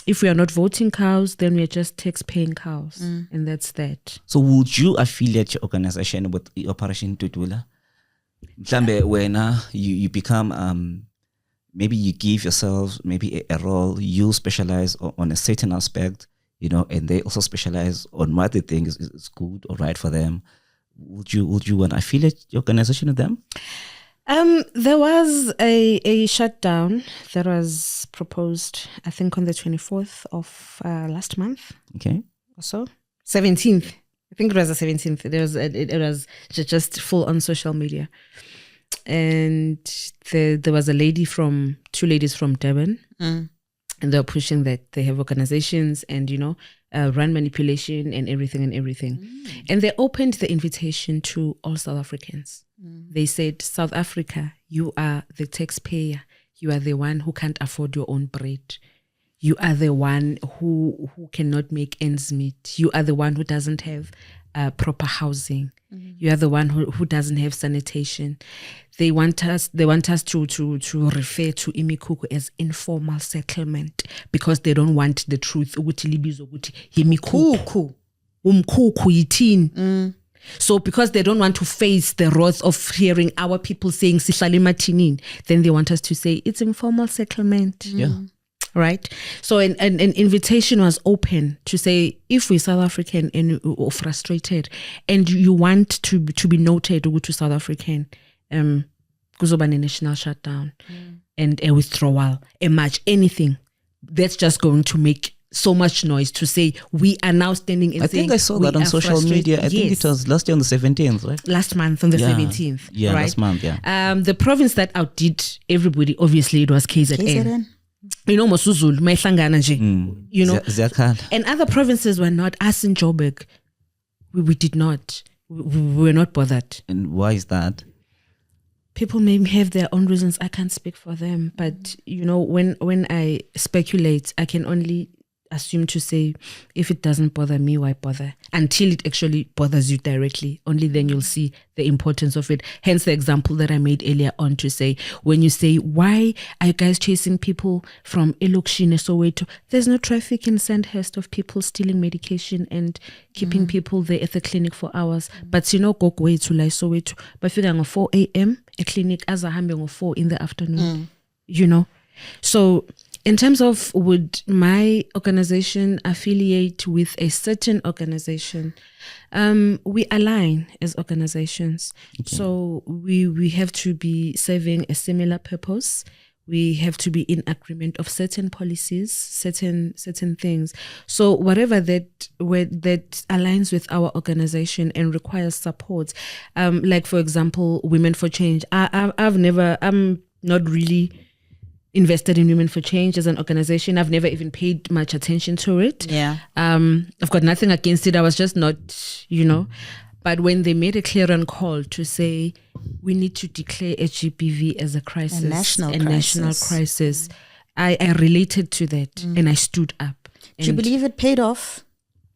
if we are not voting cows, then we are just tax-paying cows. And that's that. So would you affiliate your organization with Operation Tutula? When you become, maybe you give yourself maybe a role, you specialize on a certain aspect, and they also specialize on what they think is good or right for them. Would you want to affiliate your organization with them? There was a shutdown that was proposed, I think, on the 24th of last month. Okay. Or so. 17th. I think it was the 17th. It was just full on social media. And there was two ladies from Durban. And they're pushing that they have organizations and, run manipulation and everything. And they opened the invitation to all South Africans. They said, South Africa, you are the taxpayer. You are the one who can't afford your own bread. You are the one who cannot make ends meet. You are the one who doesn't have proper housing. You are the one who doesn't have sanitation. They want us to refer to imikuku as informal settlement because they don't want the truth. So because they don't want to face the wrath of hearing our people saying sihlale matinin, then they want us to say it's informal settlement. Yeah. Right? So an invitation was open to say, if we're South African or frustrated and you want to be noted to South African, kuzoba national shutdown and a withdrawal, a march, anything, that's just going to make so much noise to say we are now standing and saying, I think I saw that on social media. I think it was last year on the 17th, right? Last month on the 17th. Yeah, right? last month, yeah. The province that outdid everybody, obviously, it was KZN. You know, Mosuzulu, Maihlangana nje. You know, and other provinces were not. Us in Joburg, we did not. We were not bothered. And why is that? People may have their own reasons. I can't speak for them, but you know, when I speculate, I can only assume to say, if it doesn't bother me, why bother? Until it actually bothers you directly. Only then you'll see the importance of it. Hence the example that I made earlier on to say, when you say, why are you guys chasing people from Elokshine, Soweto? There's no traffic in Sandhurst of people stealing medication and keeping people there at the clinic for hours. But you know, go away to like Soweto. But figuring at 4 a.m., a clinic as a hambing of 4 in the afternoon. You know? So in terms of would my organization affiliate with a certain organization, we align as organizations. Okay. So we have to be serving a similar purpose. We have to be in agreement of certain policies, certain things. So whatever that aligns with our organization and requires support, like for example, Women for Change. I'm not really invested in Women for Change as an organization. I've never even paid much attention to it. Yeah. I've got nothing against it. I was just not, you know. But when they made a clear call to say we need to declare HGBV as a crisis, a national crisis, I related to that and I stood up. Do you believe it paid off?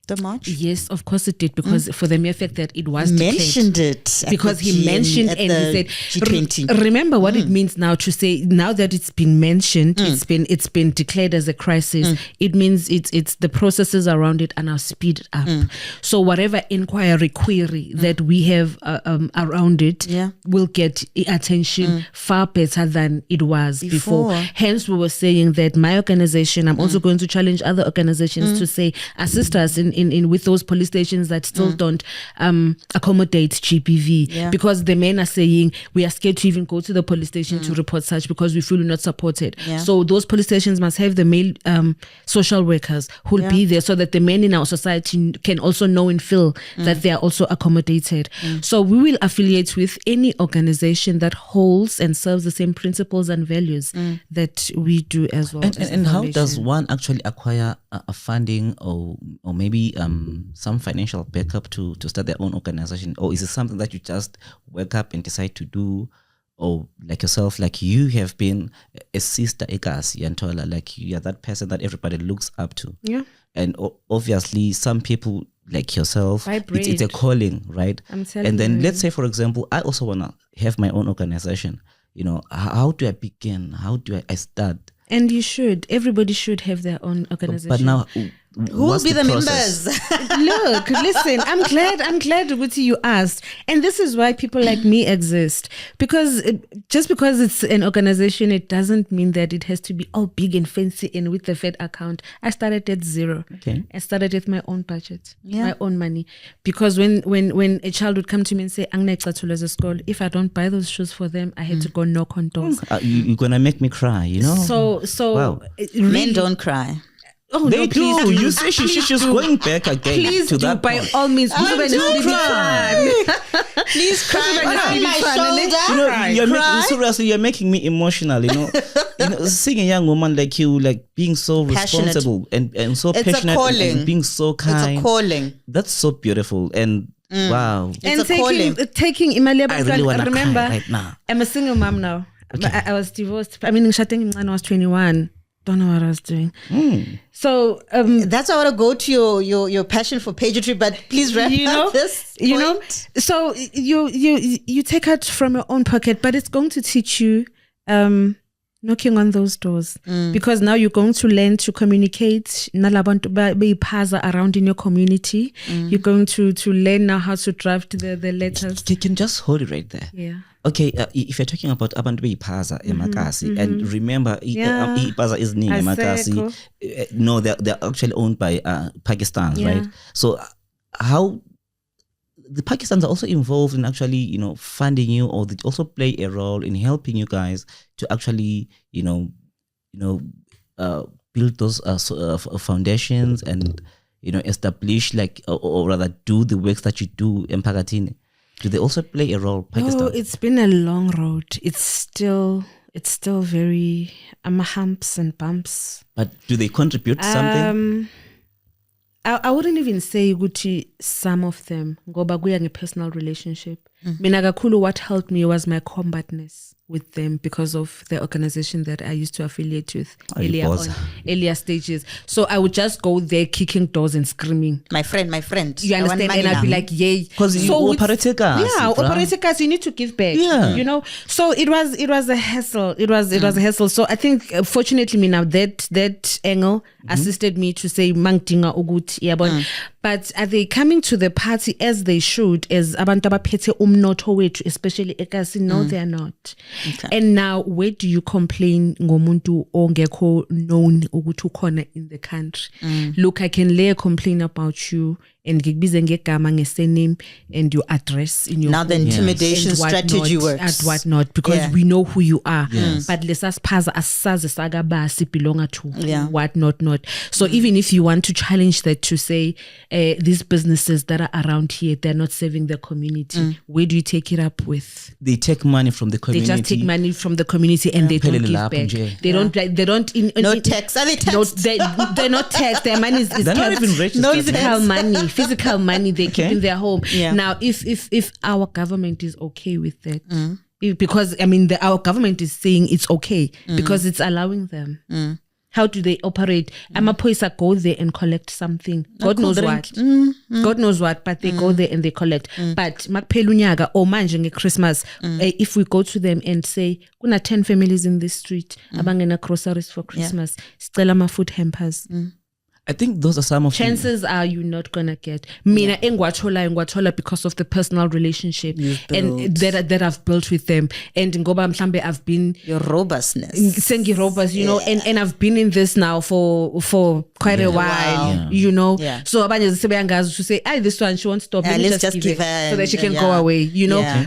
The march? Yes, of course it did, because for the mere fact that it was mentioned declared, it because he mentioned and he said G20. Remember what it means now to say, now that it's been mentioned, it's been declared as a crisis. It means it's the processes around it are now speeded up. So whatever inquiry query that we have around it will get attention far better than it was before. Hence, we were saying that my organization, I'm also going to challenge other organizations to say, assist us in with those police stations that still don't accommodate GBV, because the men are saying we are scared to even go to the police station to report such because we feel not supported. So those police stations must have the male social workers who will be there so that the men in our society can also know and feel that they are also accommodated. So we will affiliate with any organization that holds and serves the same principles and values that we do as well. And how does one actually acquire a funding or maybe some financial backup to start their own organization? Or is it something that you just wake up and decide to do? Or like yourself, like you have been a sister Ekasi Yantola, like you are that person that everybody looks up to. Yeah. And obviously some people like yourself, it's a calling, right? And then let's say, for example, I also want to have my own organization. You know, how do I begin? How do I start? And you should. Everybody should have their own organization. But now, who will be the members? Look, listen, I'm glad Uguti you asked. And this is why people like me exist. Because just because it's an organization, it doesn't mean that it has to be all big and fancy and with the Fed account. I started at zero. Okay. I started with my own budget, my own money. Because when a child would come to me and say, if I don't buy those shoes for them, I had to go knock on doors. You're going to make me cry, you know? So wow. Men don't cry. Oh, they no, do. Please You see, she's going back again. Please to do, that by point. all means. Please cry on my shoulder. You're making me emotional. You know, seeing a young woman like you, like being so responsible and so passionate and being so kind. It's a calling. That's so beautiful and. Wow. And taking Imalia, I really want to cry right now. I'm a single mom now. I was divorced. I mean, when I was 21. don't know what I was doing. So that's why I want to go to your passion for pageantry, but please wrap up this point. So you take it from your own pocket, but it's going to teach you knocking on those doors, because now you're going to learn to communicate around in your community. You're going to learn now how to draft the letters. You can just hold it right there. Yeah. Okay, if you're talking about abantu beyiPhaza eMakasi, and remember, iPhaza is named eMakasi. No, they're actually owned by Pakistans, right? So how the Pakistans are also involved in actually, funding you, or they also play a role in helping you guys to actually, build those foundations and, establish or rather do the works that you do in Pakatini. Do they also play a role, Pakistan? No, it's been a long road. It's still very humps and bumps. But do they contribute something? I wouldn't even say Gucci some of them. Ngoba kuya nge-personal relationship. Mina kakhulu, what helped me was my combatness with them because of the organization that I used to affiliate with earlier stages. So I would just go there kicking doors and screaming. My friend. You understand? And I'd be like, yay. Because you operate gas. Yeah, operate gas, you need to give back. Yeah. So it was a hassle. It was a hassle. So I think fortunately me now that angle assisted me to say mangdinga uguti yabona. But are they coming to the party as they should, as abantu abaphethe umnotho wethu, especially eKasi? No, they are not. Okay. And now, where do you complain ngomuntu ongekho known ukuthi ukhona in the country? Look, I can lay a complaint about you and ngikubize ngegama ngesurname and your address in your now the intimidation strategy works and whatnot, because we know who you are. But lesas phaza asazi sakabasi belong to whatnot not. So even if you want to challenge that to say these businesses that are around here, they're not serving the community, where do you take it up with? They take money from the community. They just take money from the community and they don't give back. They don't no tax. Are they taxed? They're not taxed. Their money is they're not even registered. No physical money they keep in their home. Now if our government is okay with that, because our government is saying it's okay because it's allowing them. How do they operate? Amapoisa go there and collect something. God knows what. God knows what, but they go there and they collect. But makpelunyaga or manje Christmas, if we go to them and say, kuna 10 families in this street, abangena groceries for Christmas, still ama food hampers. I think those are some of chances are you're not gonna get. Mina engwachola because of the personal relationship and that I've built with them. And ngoba mhlambe I've been your robustness. Sengi robust, and I've been in this now for quite a while, So abanye zisebengazi to say, this one she won't stop. Let's just give her so that she can go away,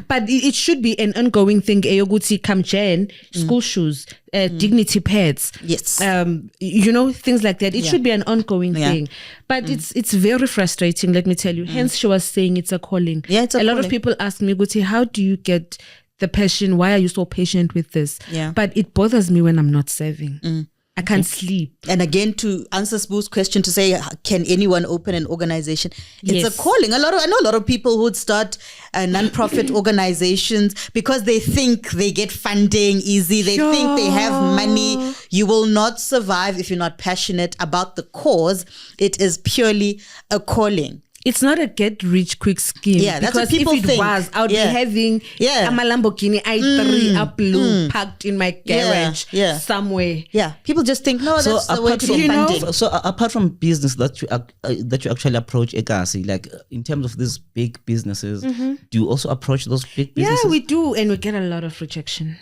But it should be an ongoing thing. Eyoguti kamchen, school shoes, dignity pads, things like that. It should be an ongoing thing, but it's very frustrating, let me tell you. Hence she was saying it's a calling. It's a lot of people ask me, Guti, how do you get the passion? Why are you so patient with this? But it bothers me when I'm not serving. I can't sleep. And again, to answer Spoo's question, to say, can anyone open an organization? It's a calling. I know a lot of people who would start non-profit organizations because they think they get funding easy. They think they have money. You will not survive if you're not passionate about the cause. It is purely a calling. It's not a get-rich-quick scheme. Yeah, that's what people think. If it was, I would be having a Lamborghini i3 up blue parked in my garage somewhere. Yeah, people just think, no, that's the way to get funding. So apart from business that you actually approach Ekasi, like in terms of these big businesses, do you also approach those big businesses? Yeah, we do, and we get a lot of rejection.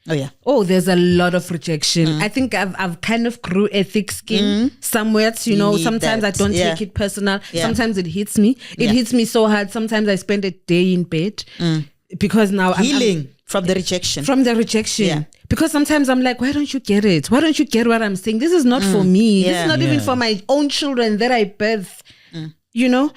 Oh yeah. Oh, there's a lot of rejection. I think I've kind of grew a thick skin somewhere. Sometimes I don't take it personal. Sometimes it hits me. It hits me so hard. Sometimes I spend a day in bed because now I'm from the rejection. Yeah. Because sometimes I'm like, why don't you get it? Why don't you get what I'm saying? This is not for me. This is not even for my own children that I birth. you know,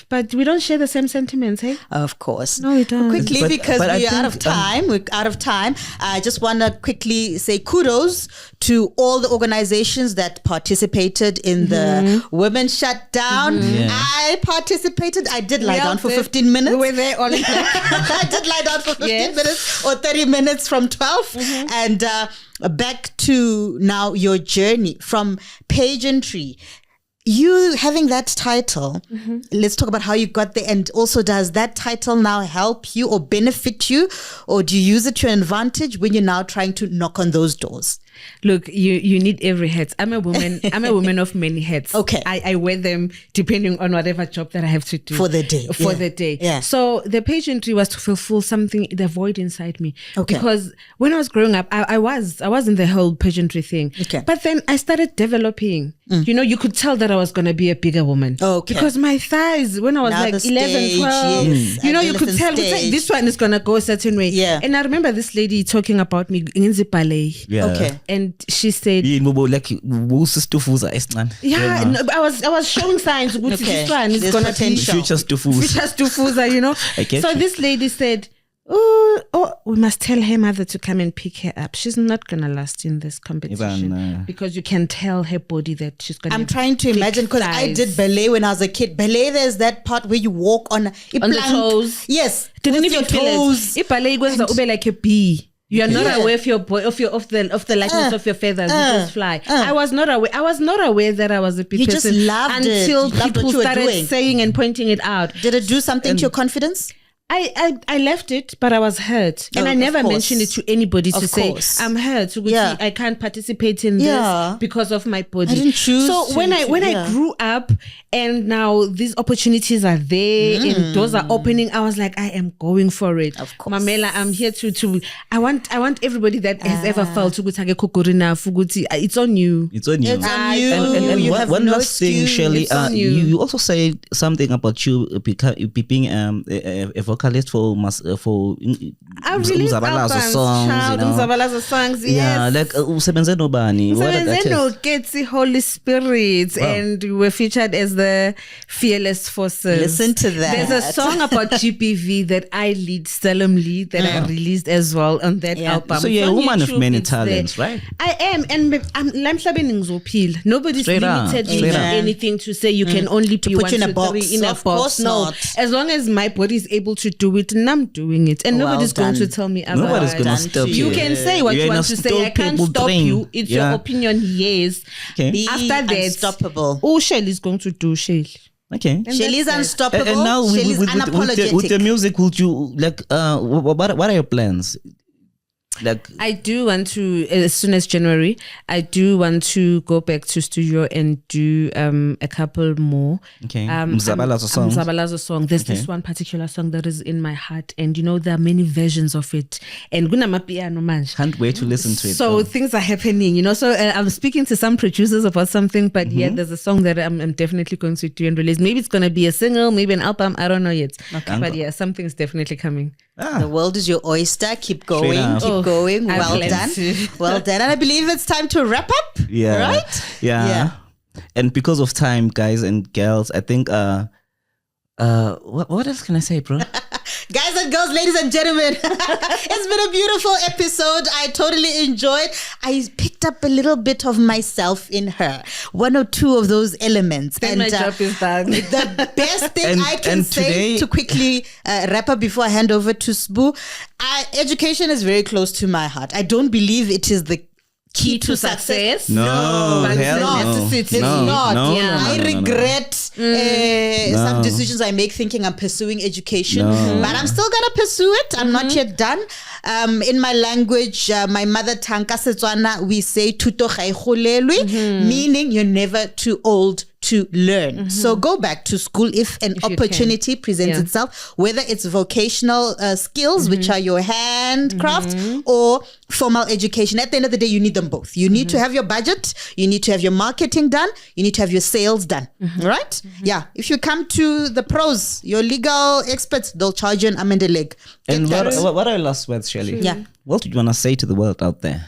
but we don't share the same sentiments, hey? Of course. No, we don't. Quickly, But- because but I we're out think, of time. We're out of time. I just want to quickly say kudos to all the organizations that participated in the women shutdown. Yeah. I participated. I did lie We down all for did. 15 minutes. We were there all in black. I did lie down for 15 Yes. minutes or 30 minutes from 12. And back to now your journey from pageantry. You having that title, let's talk about how you got there. And also, does that title now help you or benefit you? Or do you use it to your advantage when you're now trying to knock on those doors? Look, you need every hat. I'm a woman. I'm a woman of many hats. Okay. I wear them depending on whatever job that I have to do For the day. For Yeah. the day. Yeah. So the pageantry was to fulfill something, the void inside me. Okay. Because when I was growing up, I was in the whole pageantry thing. Okay. But then I started developing. You know, you could tell that I was going to be a bigger woman. Okay. Because my thighs, when I was Now like the 11, stage, 12, yes. you know, you could Adolescent tell stage. this one is going to go a certain way. Yeah. And I remember this lady talking about me in the ballet. Yeah. Okay. And she said, Yini bobo like Sisterwood esincane. yeah, no, I was showing signs. Okay. This one is There's gonna potential. be Future Sisterwood. just to Fuza, you know. I get So you. this lady said, oh, we must tell her mother to come and pick her up. She's not gonna last in this competition Even, because you can tell her body that she's gonna. I'm have trying to big imagine because I thighs. did ballet when I was a kid. Ballet, there's that part where you walk on On the toes. Yes, Didn't with even your feel toes. it. If ballet goes ube like a bee. You are not Yeah. aware of your of the lightness of your feathers. You just fly. I was not aware. I was not aware that I was a bee You just person loved it. until You loved what people you were started doing. saying and pointing it out. Did it do something to your confidence? I left it, but I was hurt. And Oh, I of never course. mentioned it to anybody to Of say, course. I'm hurt. Yeah. I can't participate in Yeah. this because of my body. I didn't choose So to- when I yeah. grew up and now these opportunities are there and doors are opening, I was like, I am going for it. Of course. Mamela, I'm here to I want everybody that has ever felt ukuthi akekho good enough, ukuthi, it's on you. It's on you. It's on I- you. And You one, have one no last thing, excuse. Shelly, It's on you. you. also said something about you being a vocalist for I released Umzabalazo albums, songs, child, you know. Umzabalazo songs, yes. Yeah, like usebenze nobani. What are the So artists? gets the Holy Spirit, Wow. and we were featured as the fearless forces. Listen to that. There's a song about GPV that I lead solemnly that I released as well on that Yeah. album. So you're a It's on woman of YouTube, many it's there. talents, right? I am, and I'm Nobody's Straight up, limited me straight to up. anything to say you can only be put one, you in a two, box. three, in a Of box. course No, not. as long as my body is able to do it, and I'm doing it, and Well nobody's going done. to tell me otherwise. Nobody's gonna done stop to you. You can say what You're you in want a to say. I can't stoppable stop train. you. It's Yeah. your opinion, yes. Okay. Be After that, unstoppable. all Shelly is going to do Shelly. Okay. And Shelly's that's it. unstoppable. And now Shelly's unapologetic. with the music, would you like? What are your plans? Like, I do want to, as soon as January, I do want to go back to studio and do a couple more. okay, Umzabalazo songs. Umzabalazo song. There's this one particular song that is in my heart, and you know there are many versions of it. And gunamapiano manje. Can't wait to listen to it. So though. things are happening, you know. So I'm speaking to some producers about something, but yeah, there's a song that I'm definitely going to do and release. Maybe it's going to be a single, maybe an album. I don't know yet. But yeah, something's definitely coming. The world is your oyster. Keep going. up. Keep going. I Well plan done. to. Well done. And I believe it's time to wrap up. Yeah. Right? Yeah. Yeah. And because of time, guys and girls, I think what else can I say, bro? Guys and girls, ladies and gentlemen, it's been a beautiful episode. I totally enjoyed. I picked up a little bit of myself in her. One or two of those elements. Then my job is done. The best thing And- I can and say today- to quickly wrap up before I hand over to Sbu, education is very close to my heart. I don't believe it is the key to success. No, but it's hell a no. necessity. It's not. no, yeah. no, I no, no, no. regret some No. decisions I make thinking I'm pursuing education, No. but I'm still gonna pursue it. I'm not yet done. In my language, my mother tongue, ka Setswana, we say "Thuto ga e kgolelwe," meaning you're never too old to learn. So go back to school if an you opportunity presents Yeah. itself, whether it's vocational skills, which are your handcraft, or formal education. At the end of the day, you need them both. You need to have your budget, you need to have your marketing done, you need to have your sales done. Right? Yeah. If you come to the pros, your legal experts, they'll charge you an arm and a leg. And Get that. what are your last words, Shelly? Yeah. What do you want to say to the world out there?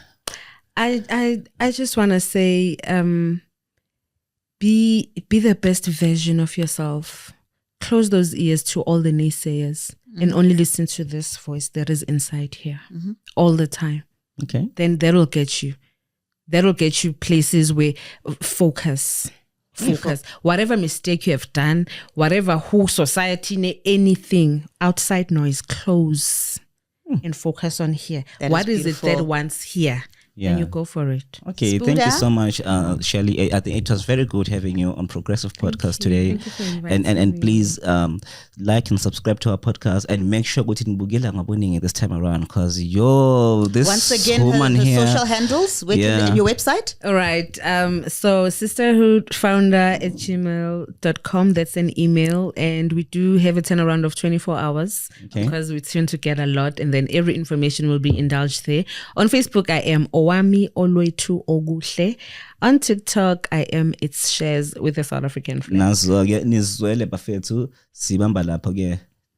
I just want to say, be the best version of yourself. Close those ears to all the naysayers and only listen to this voice that is inside here all the time. Okay. Then that'll get you. That'll get you places where focus. Whatever mistake you have done, whatever who society, anything, outside noise, close and focus on here. What is it that wants here? Yeah. And you go for it. Okay, thank you so much, Shelli. I think it was very good having you on Progressive Podcast today. Thank you for inviting me. And please like and subscribe to our podcast and make sure this time around because this once again woman her here, social handles in your website. All right. So sisterhoodfounder@gmail.com. That's an email, and we do have a turnaround of 24 hours because we tend to get a lot, and then every information will be indulged there. On Facebook, I am Owami Olwetu Oguhle. On TikTok, I am It's Shares with a South African flag.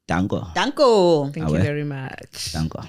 Danko. Danko. Thank you very much. Danko.